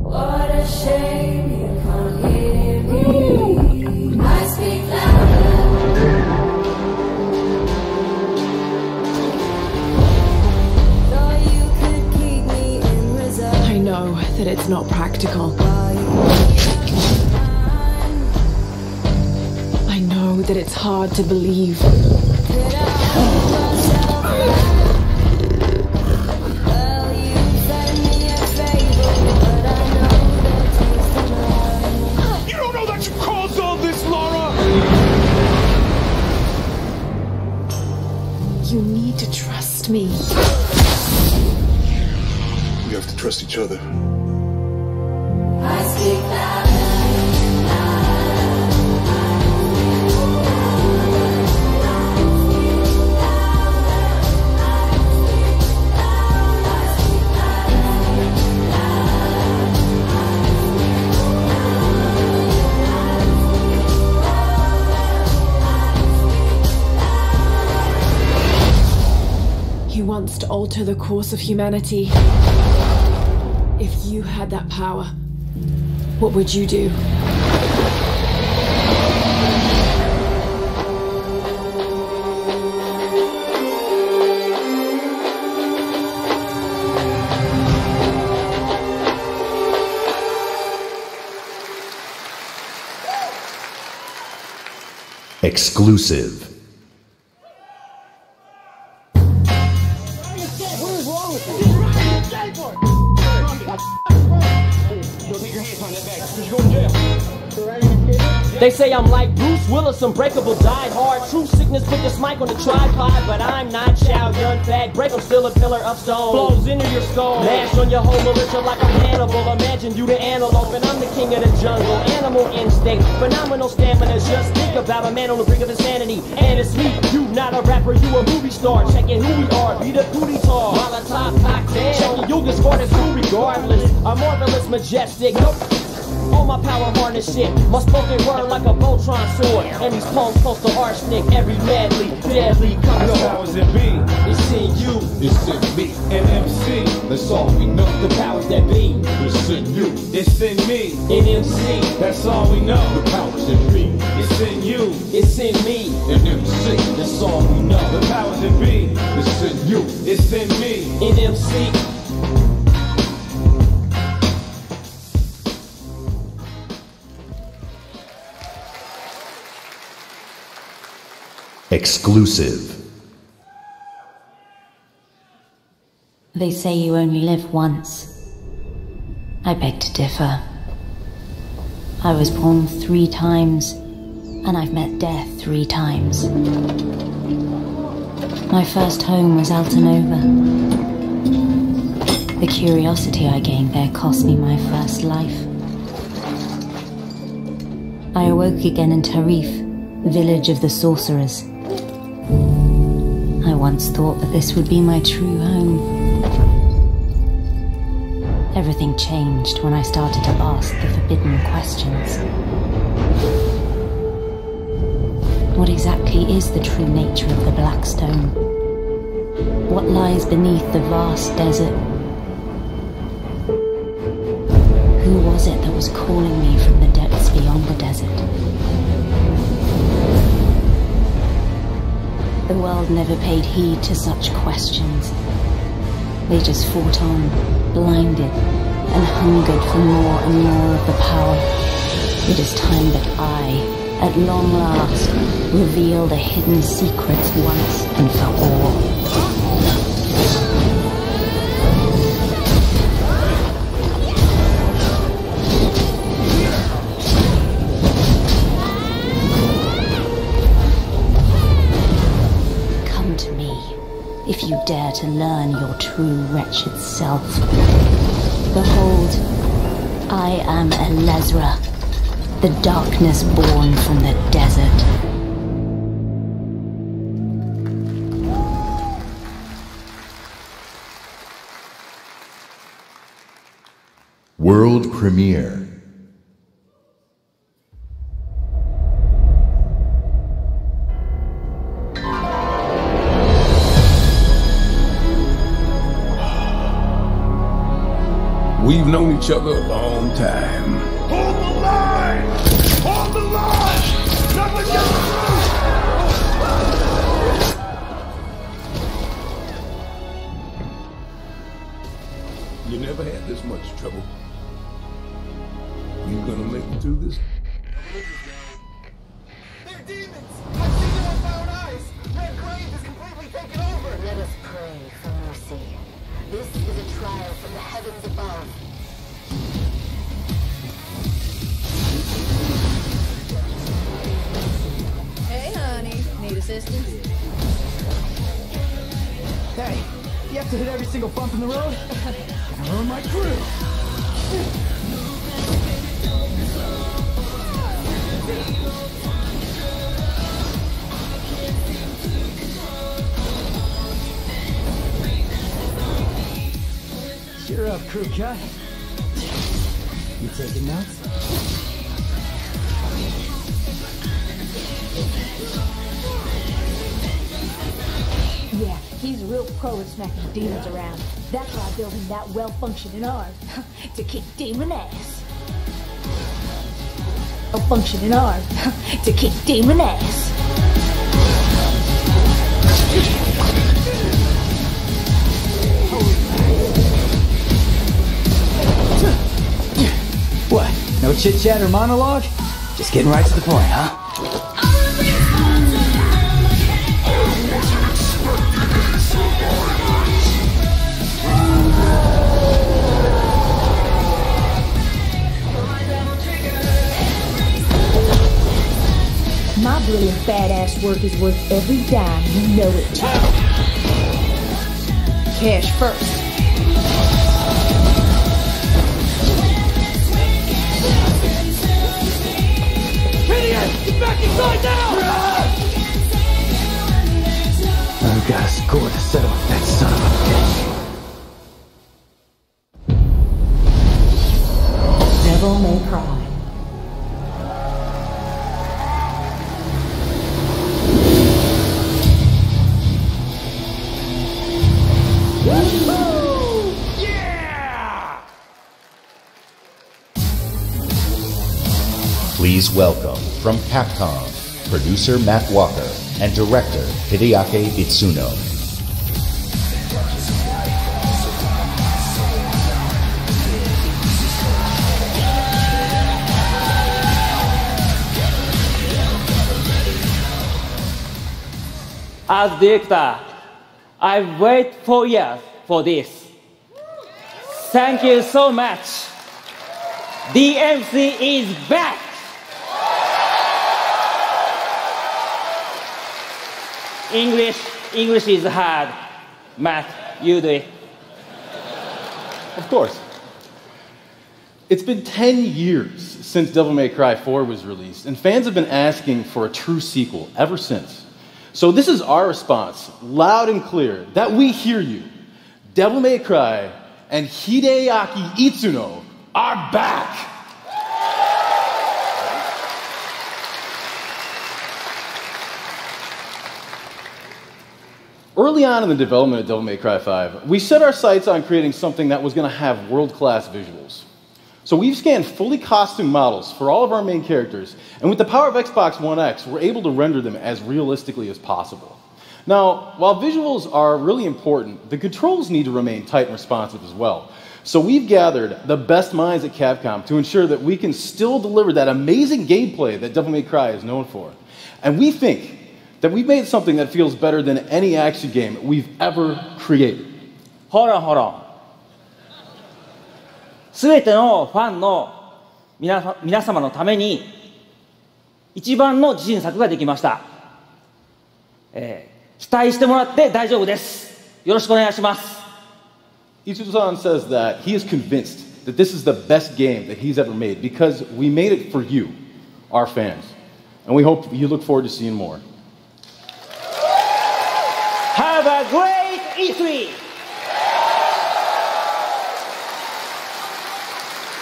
What a shame you can't hear me. I speak louder. Thought you could keep me in reserve. I know that it's not practical. I know that it's hard to believe. You don't know that you caused all this, Laura! You need to trust me. We have to trust each other. I speak louder. once to alter the course of humanity. If you had that power, what would you do? Exclusive. They say I'm like Bruce Willis, unbreakable, died hard. True sickness, put this mic on the tripod. But I'm not Chow Yun Fat. Break, I'm still a pillar of stone. Flows into your skull. Mash on your whole militia like I'm Hannibal. Imagine you the antelope and I'm the king of the jungle. Animal instinct, phenomenal stamina. Just think about a man on the brink of insanity. And it's me, you not a rapper, you a movie star. Checking who we are, be the booty tar. Molotov cocktail. Checking you'll get scored as who regardless. A marvelous, majestic. Nope. All my power harness shit. My spoken word like a Voltron sword. And these poems close to arsenic. Every madly, deadly. Come on. The powers that be. It's in you. It's in me. And MC. That's all we know. The powers that be. It's in you. It's in me. In MC. That's all we know. The powers that be. It's in you. It's in me. And MC. That's all we know. The powers that be. It's in you. It's in me. In MC. Exclusive. They say you only live once. I beg to differ. I was born 3 times, and I've met death 3 times. My first home was Altanova. The curiosity I gained there cost me my first life. I awoke again in Tarif, village of the sorcerers. I once thought that this would be my true home. Everything changed when I started to ask the forbidden questions. What exactly is the true nature of the Black Stone? What lies beneath the vast desert? Who was it that was calling me from the depths beyond the desert? The world never paid heed to such questions. They just fought on, blinded, and hungered for more and more of the power. It is time that I, at long last, reveal the hidden secrets once and for all. If you dare to learn your true wretched self. Behold, I am Elezra, the darkness born from the desert. World premiere. We've known each other a long time. Hold the line! Hold the line! Never get through! You never had this much trouble. You gonna make it through this? They're demons! I've seen them with my own eyes! Red Grave is completely taken over! Let us pray for mercy. This is a trial from the heavens above. Hey, honey. Need assistance? Hey, you have to hit every single bump in the road? Gonna ruin my crew! Cheer up, crew cut. You taking notes? Yeah. He's real pro at smacking demons around. That's why I built him that well-functioning arm. To kick demon ass. Well-functioning arm. To kick demon ass. What? No chit-chat or monologue? Just getting right to the point, huh? My brilliant badass work is worth every dime, you know it. Cash first. Idiot! Get back inside now! I've got a score to settle with that son of a bitch. Devil May Cry. Please welcome from Capcom, producer Matt Walker and director Hideaki Itsuno. As director, I've waited 4 years for this. Thank you so much. DMC is back! English is hard. Matt, you do it. Of course. It's been 10 years since Devil May Cry 4 was released, and fans have been asking for a true sequel ever since. So this is our response, loud and clear, that we hear you. Devil May Cry and Hideaki Itsuno are back! Early on in the development of Devil May Cry 5, we set our sights on creating something that was going to have world-class visuals. So we've scanned fully costumed models for all of our main characters, and with the power of Xbox One X, we're able to render them as realistically as possible. Now, while visuals are really important, the controls need to remain tight and responsive as well. So we've gathered the best minds at Capcom to ensure that we can still deliver that amazing gameplay that Devil May Cry is known for. And we think that we've made something that feels better than any action game we've ever created. Hold on. すべてのファンの皆様のために一番の自信作ができました。期待してもらって大丈夫です。よろしくお願いします。Itsuno-san says that he is convinced that this is the best game that he's ever made because we made it for you, our fans. And we hope you look forward to seeing more. Have a great E3!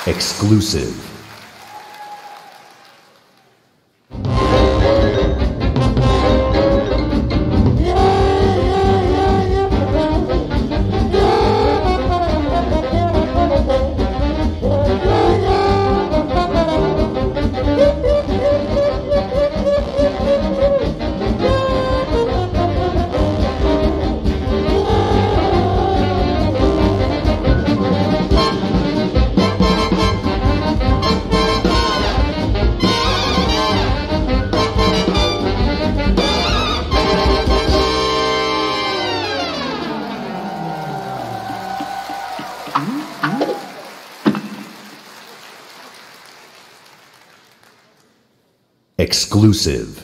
Exclusive. Exclusive.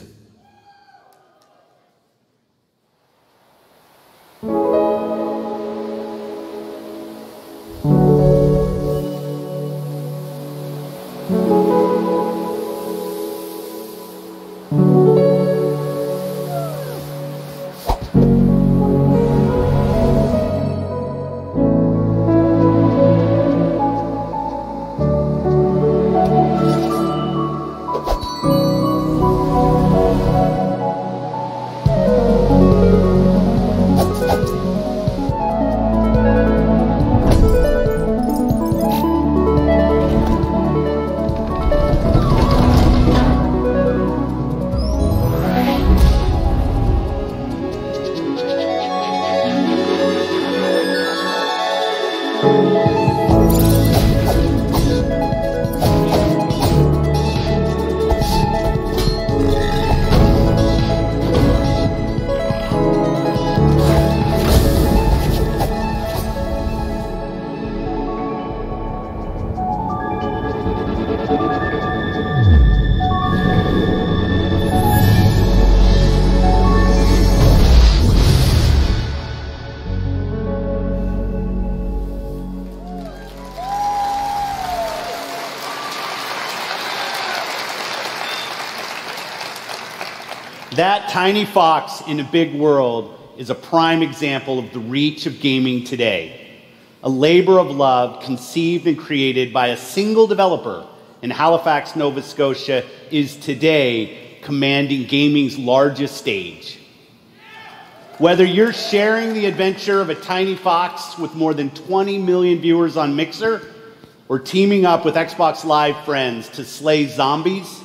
That tiny fox in a big world is a prime example of the reach of gaming today. A labor of love conceived and created by a single developer in Halifax, Nova Scotia is today commanding gaming's largest stage. Whether you're sharing the adventure of a tiny fox with more than 20 million viewers on Mixer, or teaming up with Xbox Live friends to slay zombies,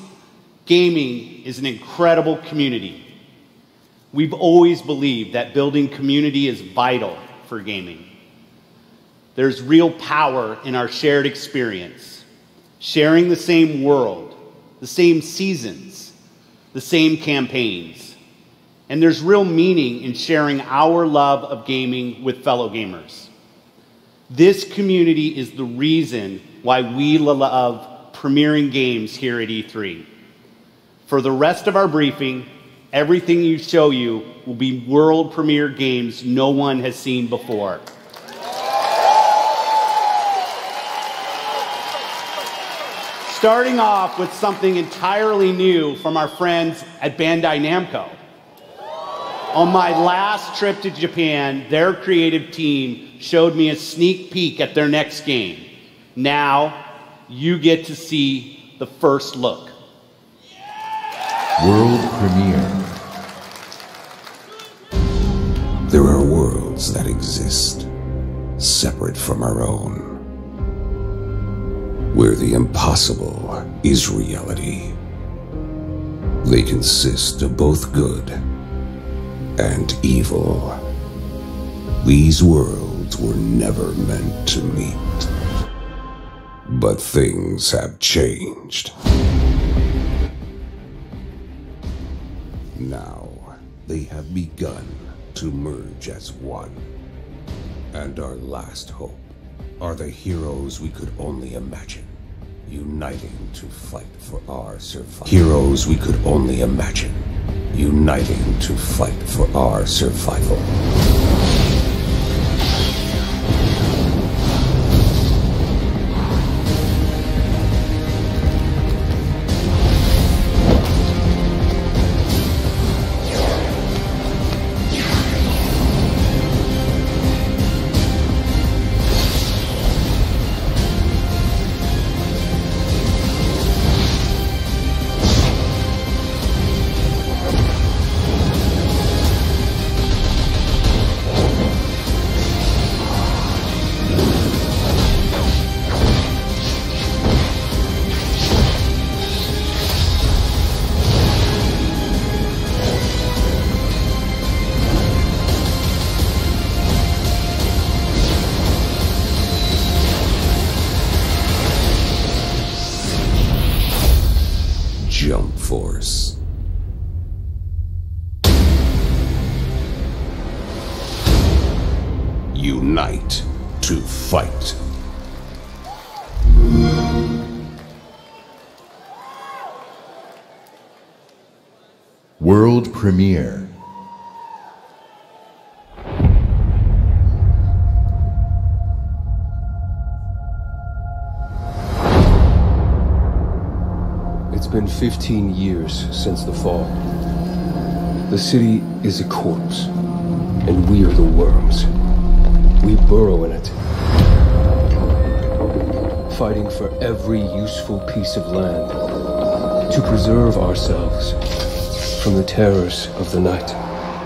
gaming is an incredible community. We've always believed that building community is vital for gaming. There's real power in our shared experience, sharing the same world, the same seasons, the same campaigns. And there's real meaning in sharing our love of gaming with fellow gamers. This community is the reason why we love premiering games here at E3. For the rest of our briefing, everything you show you will be world premiere games no one has seen before. Starting off with something entirely new from our friends at Bandai Namco. On my last trip to Japan, their creative team showed me a sneak peek at their next game. Now, you get to see the first look. World premiere. There are worlds that exist, separate from our own, where the impossible is reality. They consist of both good and evil. These worlds were never meant to meet. But things have changed. Now, they have begun to merge as one. And our last hope are the heroes we could only imagine, uniting to fight for our survival. Heroes we could only imagine, uniting to fight for our survival. Jump Force. Unite to fight. World premiere. It's been 15 years since the fall. The city is a corpse, and we are the worms. We burrow in it, fighting for every useful piece of land to preserve ourselves from the terrors of the night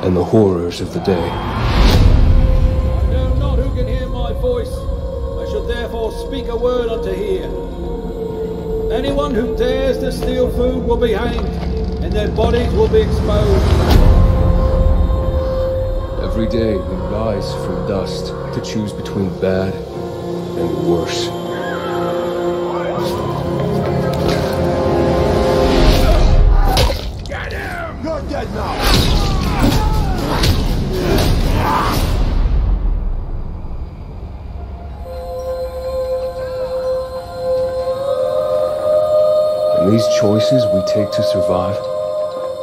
and the horrors of the day. I know not who can hear my voice. I shall therefore speak a word unto hear. Anyone who dares to steal food will be hanged, and their bodies will be exposed. Every day we rise from dust to choose between bad and worse. Get him! You're dead now! And these choices we take to survive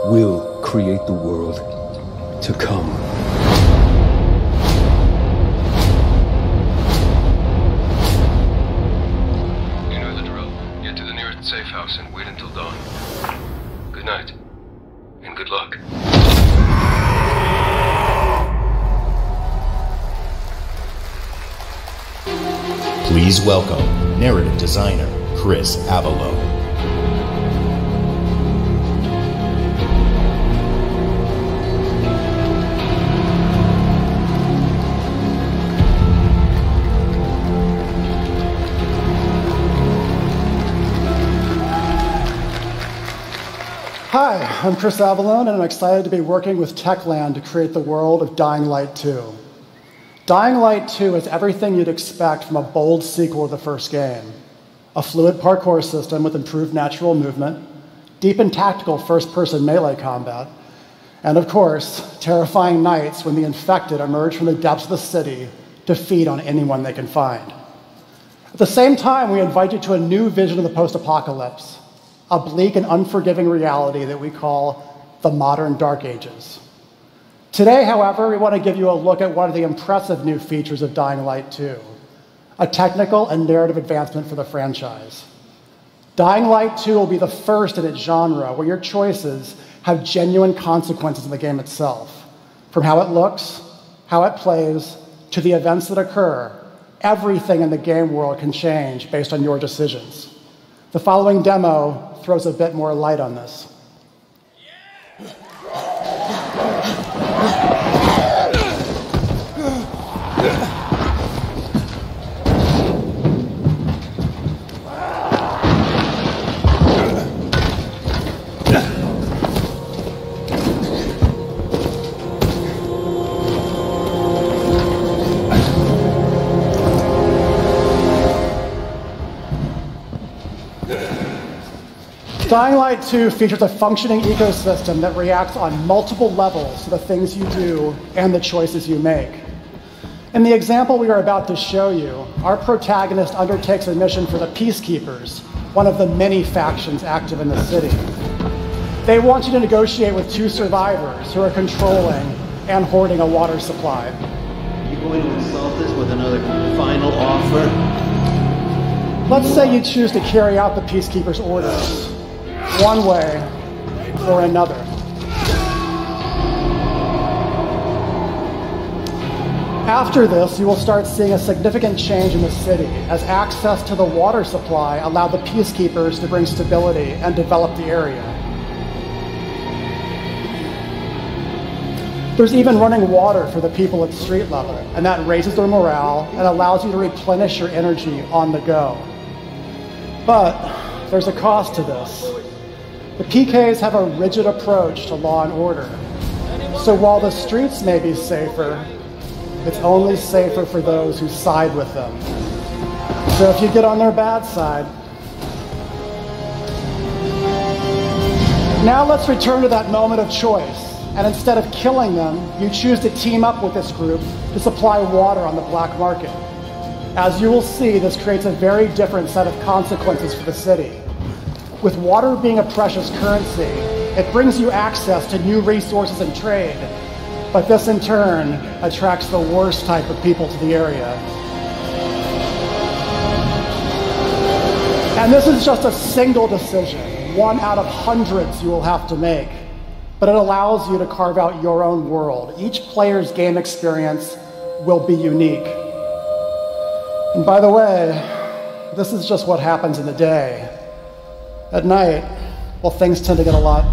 will create the world to come. You know the drill. Get to the nearest safe house and wait until dawn. Good night, and good luck. Please welcome narrative designer Chris Avalo. Hi, I'm Chris Avalone, and I'm excited to be working with Techland to create the world of Dying Light 2. Dying Light 2 is everything you'd expect from a bold sequel to the first game. A fluid parkour system with improved natural movement, deep and tactical first-person melee combat, and of course, terrifying nights when the infected emerge from the depths of the city to feed on anyone they can find. At the same time, we invite you to a new vision of the post-apocalypse, a bleak and unforgiving reality that we call the modern Dark Ages. Today, however, we want to give you a look at one of the impressive new features of Dying Light 2, a technical and narrative advancement for the franchise. Dying Light 2 will be the first in its genre where your choices have genuine consequences in the game itself. From how it looks, how it plays, to the events that occur, everything in the game world can change based on your decisions. The following demo throws a bit more light on this. Dying Light 2 features a functioning ecosystem that reacts on multiple levels to the things you do and the choices you make. In the example we are about to show you, our protagonist undertakes a mission for the Peacekeepers, one of the many factions active in the city. They want you to negotiate with two survivors who are controlling and hoarding a water supply. Are you going to insult us with another final offer? Let's say you choose to carry out the Peacekeepers' orders, one way or another. After this, you will start seeing a significant change in the city as access to the water supply allowed the Peacekeepers to bring stability and develop the area. There's even running water for the people at street level, and that raises their morale and allows you to replenish your energy on the go. But there's a cost to this. The PKs have a rigid approach to law and order. So while the streets may be safer, it's only safer for those who side with them. So if you get on their bad side. Now let's return to that moment of choice. And instead of killing them, you choose to team up with this group to supply water on the black market. As you will see, this creates a very different set of consequences for the city. With water being a precious currency, it brings you access to new resources and trade, but this in turn attracts the worst type of people to the area. And this is just a single decision, one out of hundreds you will have to make, but it allows you to carve out your own world. Each player's game experience will be unique. And by the way, this is just what happens in the day. At night, well, things tend to get a lot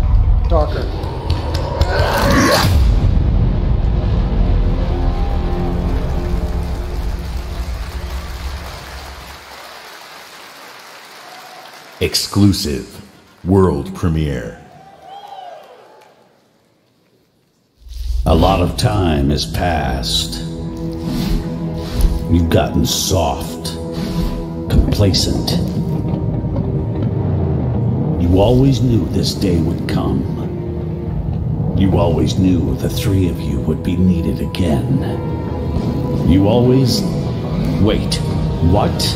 darker. Exclusive world premiere. A lot of time has passed. You've gotten soft, complacent. You always knew this day would come. You always knew the three of you would be needed again. You always... Wait, what?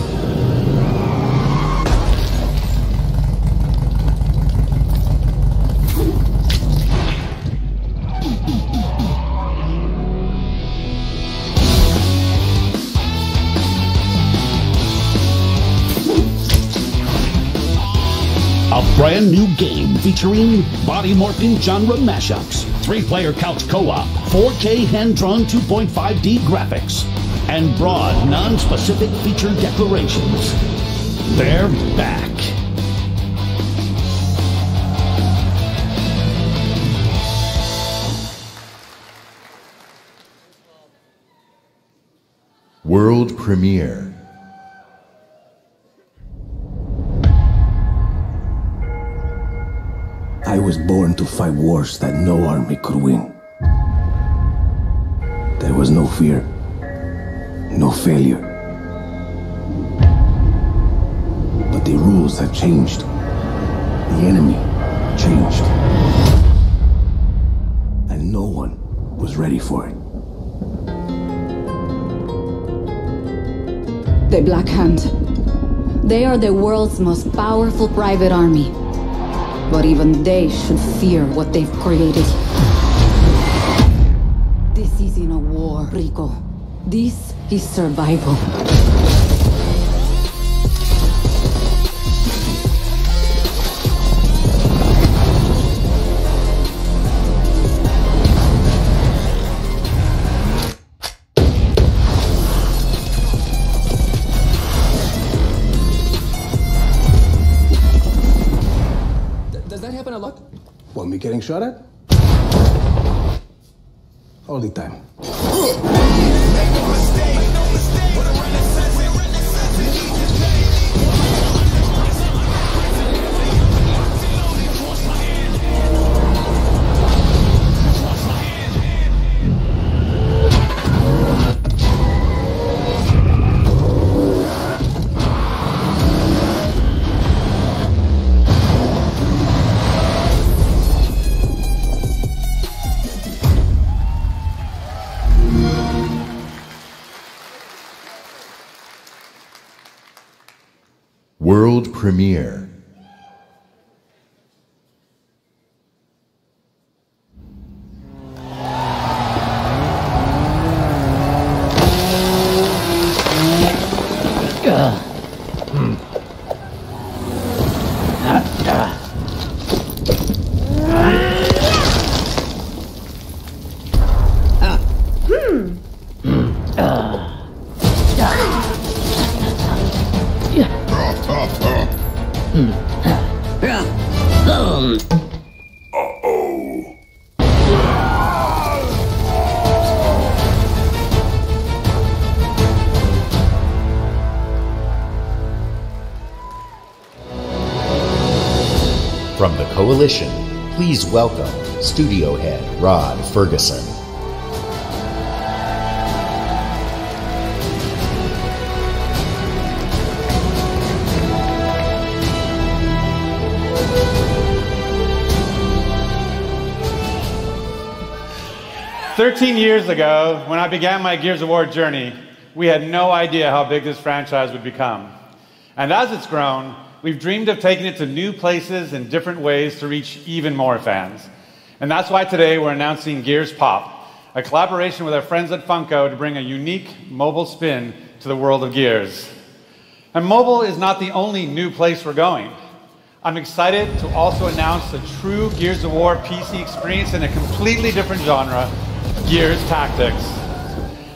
A brand new game featuring body morphing genre mashups, 3-player couch co-op, 4K hand-drawn 2.5D graphics, and broad, non-specific feature declarations. They're back. World premiere. I was born to fight wars that no army could win. There was no fear, no failure. But the rules have changed. The enemy changed. And no one was ready for it. The Black Hand. They are the world's most powerful private army. But even they should fear what they've created. This isn't a war, Rico. This is survival. Want me getting shot at? All the time. World premiere. From the Coalition, please welcome Studio Head Rod Ferguson. "13 years ago, when I began my Gears of War journey, we had no idea how big this franchise would become. And as it's grown, we've dreamed of taking it to new places in different ways to reach even more fans. And that's why today we're announcing Gears Pop, a collaboration with our friends at Funko to bring a unique mobile spin to the world of Gears. And mobile is not the only new place we're going. I'm excited to also announce a true Gears of War PC experience in a completely different genre, Gears Tactics.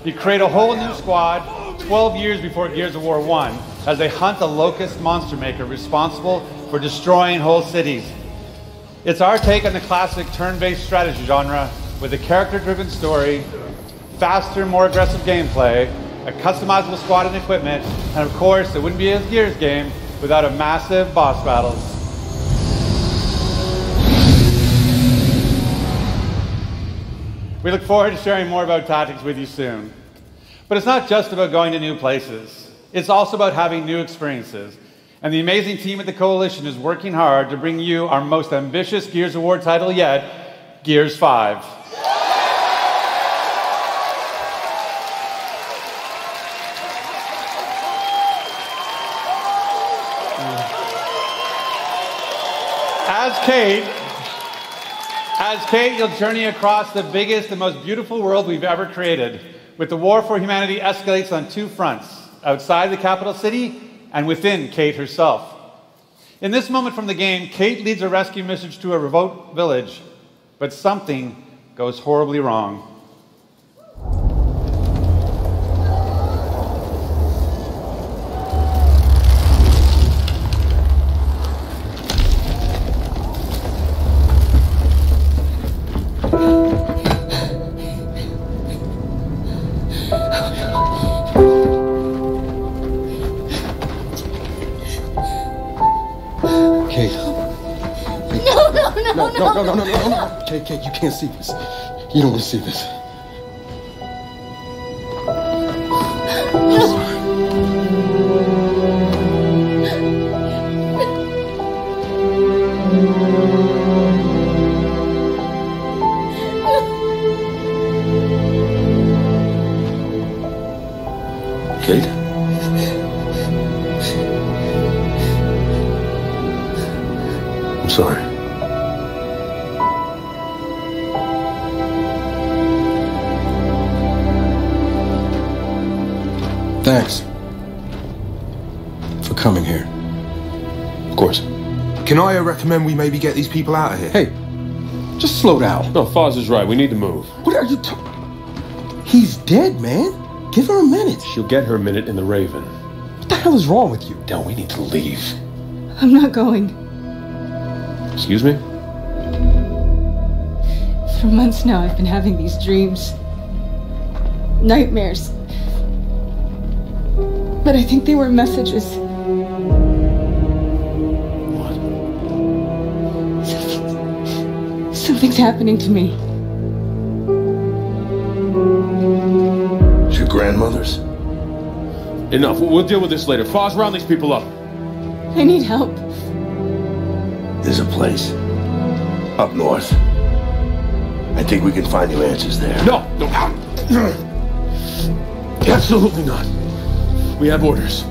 You create a whole new squad 12 years before Gears of War 1 as they hunt a locust monster maker responsible for destroying whole cities. It's our take on the classic turn-based strategy genre with a character-driven story, faster, more aggressive gameplay, a customizable squad and equipment, and of course, it wouldn't be a Gears game without a massive boss battles. We look forward to sharing more about Tactics with you soon. But it's not just about going to new places. It's also about having new experiences. And the amazing team at the Coalition is working hard to bring you our most ambitious Gears of War title yet, Gears 5. As Kate, you'll journey across the biggest and most beautiful world we've ever created, with the war for humanity escalates on two fronts, outside the capital city and within Kate herself. In this moment from the game, Kate leads a rescue mission to a remote village, but something goes horribly wrong. Kate. No. Kate, you can't see this. You don't want to see this. I'm sorry. Kate? I'm sorry. Thanks for coming here. Of course. Can I recommend we maybe get these people out of here? Hey, just slow down. No, Foz is right. We need to move. What are you talking? He's dead, man. Give her a minute. She'll get her minute in the Raven. What the hell is wrong with you? Now we need to leave. I'm not going. Excuse me? For months now, I've been having these dreams. Nightmares. But I think they were messages. What? Something's happening to me. It's your grandmother's. Enough. We'll deal with this later. Foz, round these people up. I need help. There's a place up north. I think we can find you answers there. No. Absolutely not. We have orders.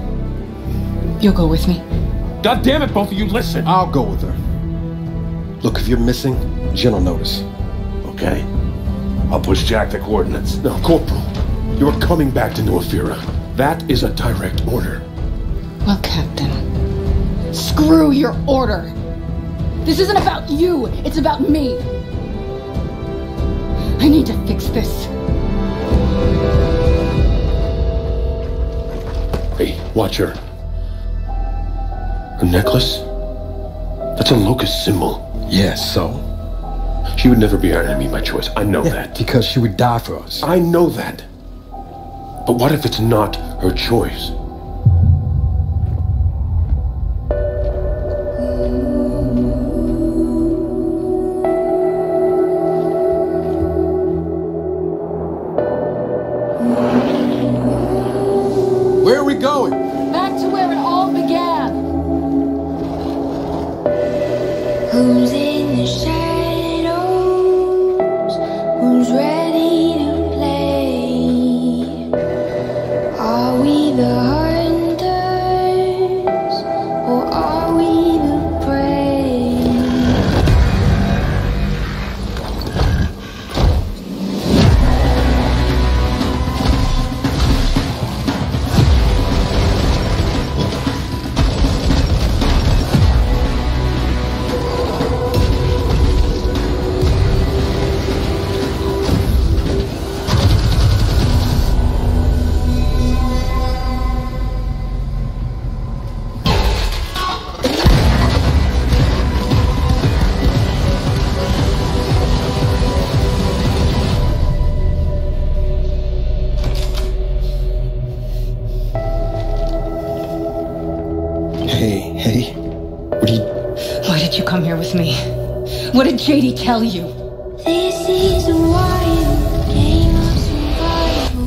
You'll go with me. God damn it, both of you, listen. I'll go with her. Look, if you're missing, Jen will notice. Okay. I'll push Jack the coordinates. No, Corporal. You're coming back to New Afira. That is a direct order. Well, Captain, screw your order. This isn't about you. It's about me. I need to fix this. Hey, watch her. A necklace? That's a locust symbol. Yes, so? She would never be our enemy by choice. I know that. Because she would die for us. I know that. But what if it's not her choice? Where are we going? Back to where it all began. Who's in the shadows? Who's ready to play? Are we the hunters or are we the prey? Hey, what are you... Why did you come here with me? What did JD tell you? This is a wild game of survival.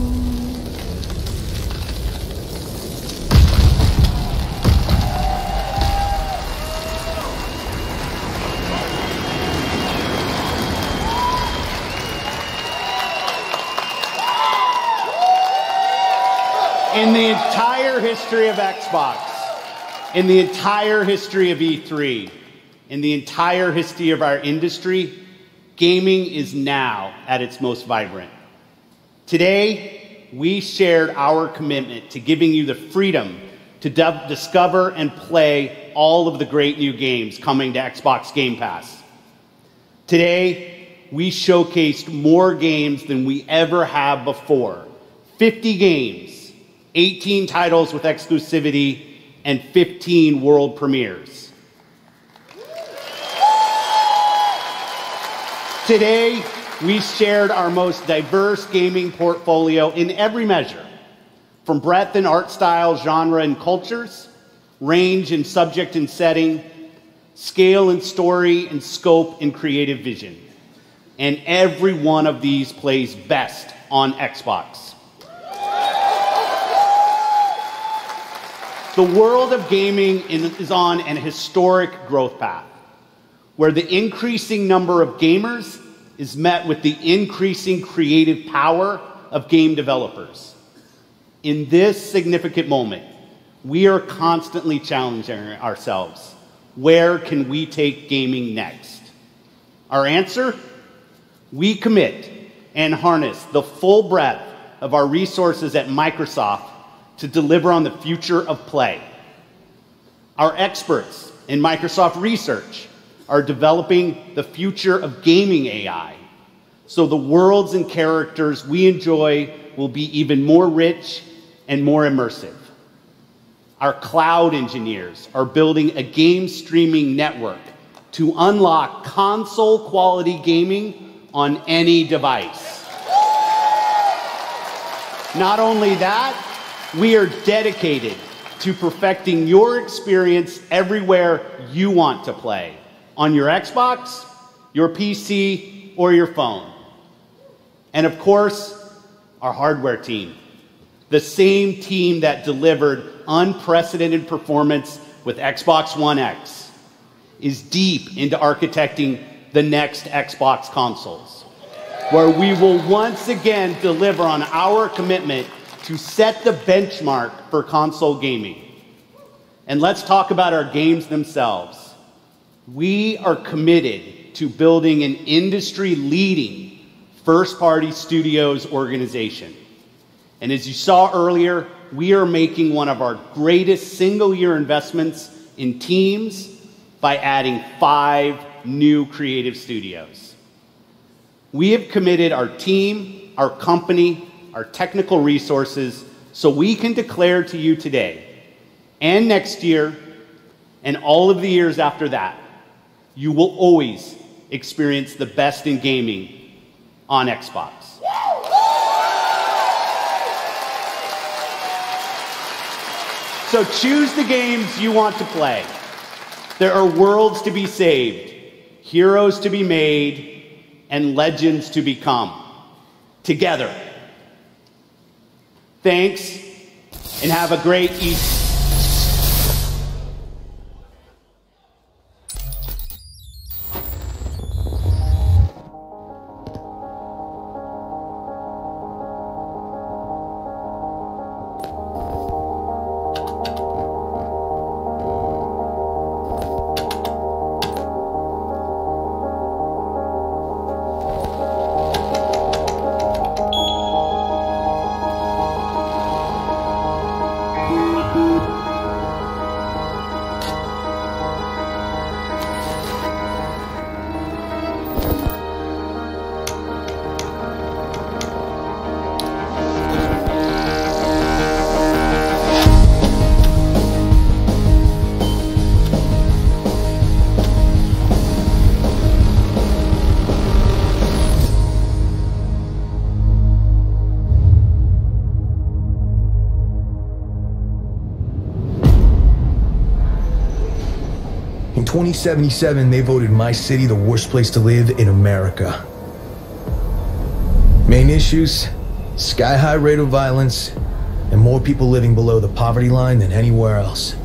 In the entire history of Xbox, in the entire history of E3, in the entire history of our industry, gaming is now at its most vibrant. Today, we shared our commitment to giving you the freedom to discover and play all of the great new games coming to Xbox Game Pass. Today, we showcased more games than we ever have before. 50 games, 18 titles with exclusivity, and 15 world premieres. Today, we shared our most diverse gaming portfolio in every measure, from breadth in art style, genre, and cultures, range in subject and setting, scale and story, and scope and creative vision. And every one of these plays best on Xbox. The world of gaming is on an historic growth path, where the increasing number of gamers is met with the increasing creative power of game developers. In this significant moment, we are constantly challenging ourselves. Where can we take gaming next? Our answer? We commit and harness the full breadth of our resources at Microsoft to deliver on the future of play. Our experts in Microsoft Research are developing the future of gaming AI, so the worlds and characters we enjoy will be even more rich and more immersive. Our cloud engineers are building a game streaming network to unlock console-quality gaming on any device. Not only that, we are dedicated to perfecting your experience everywhere you want to play, on your Xbox, your PC, or your phone. And of course, our hardware team, the same team that delivered unprecedented performance with Xbox One X, is deep into architecting the next Xbox consoles, where we will once again deliver on our commitment to set the benchmark for console gaming. And let's talk about our games themselves. We are committed to building an industry-leading first-party studios organization. And as you saw earlier, we are making one of our greatest single-year investments in teams by adding 5 new creative studios. We have committed our team, our company, our technical resources, so we can declare to you today and next year and all of the years after that, you will always experience the best in gaming on Xbox. So choose the games you want to play. There are worlds to be saved, heroes to be made, and legends to become. Together. Thanks, and have a great Easter. In 2077, they voted my city the worst place to live in America. Main issues: sky-high rate of violence, and more people living below the poverty line than anywhere else.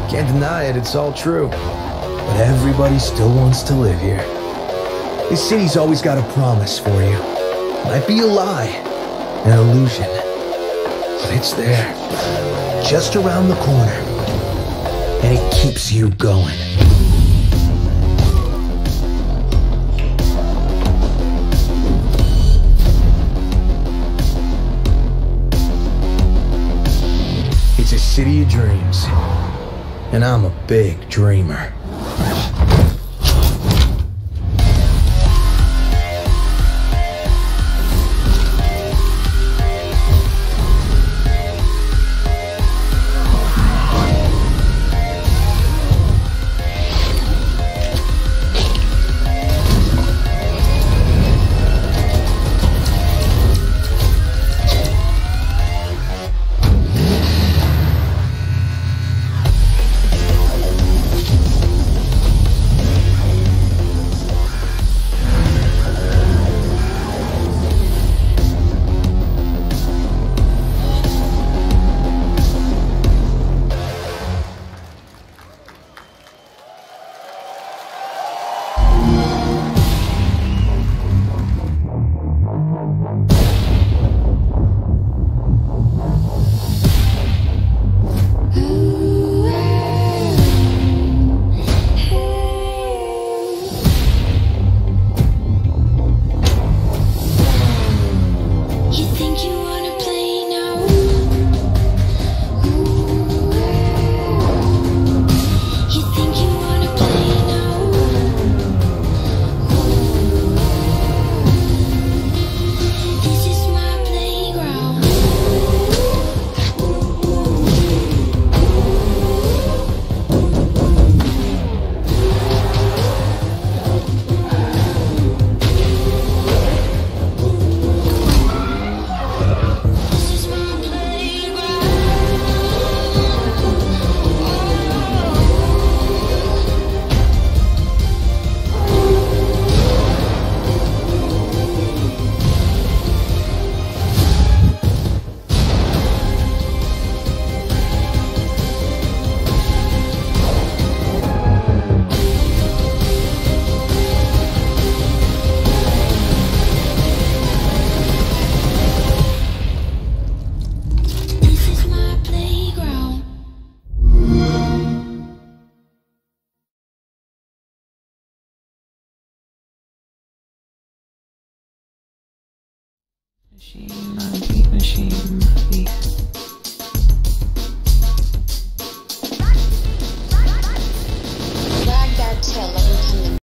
Can't deny it, it's all true. But everybody still wants to live here. This city's always got a promise for you. Might be a lie, an illusion. But it's there, just around the corner, and it keeps you going. It's a city of dreams, and I'm a big dreamer. Machine, beat machine, beat.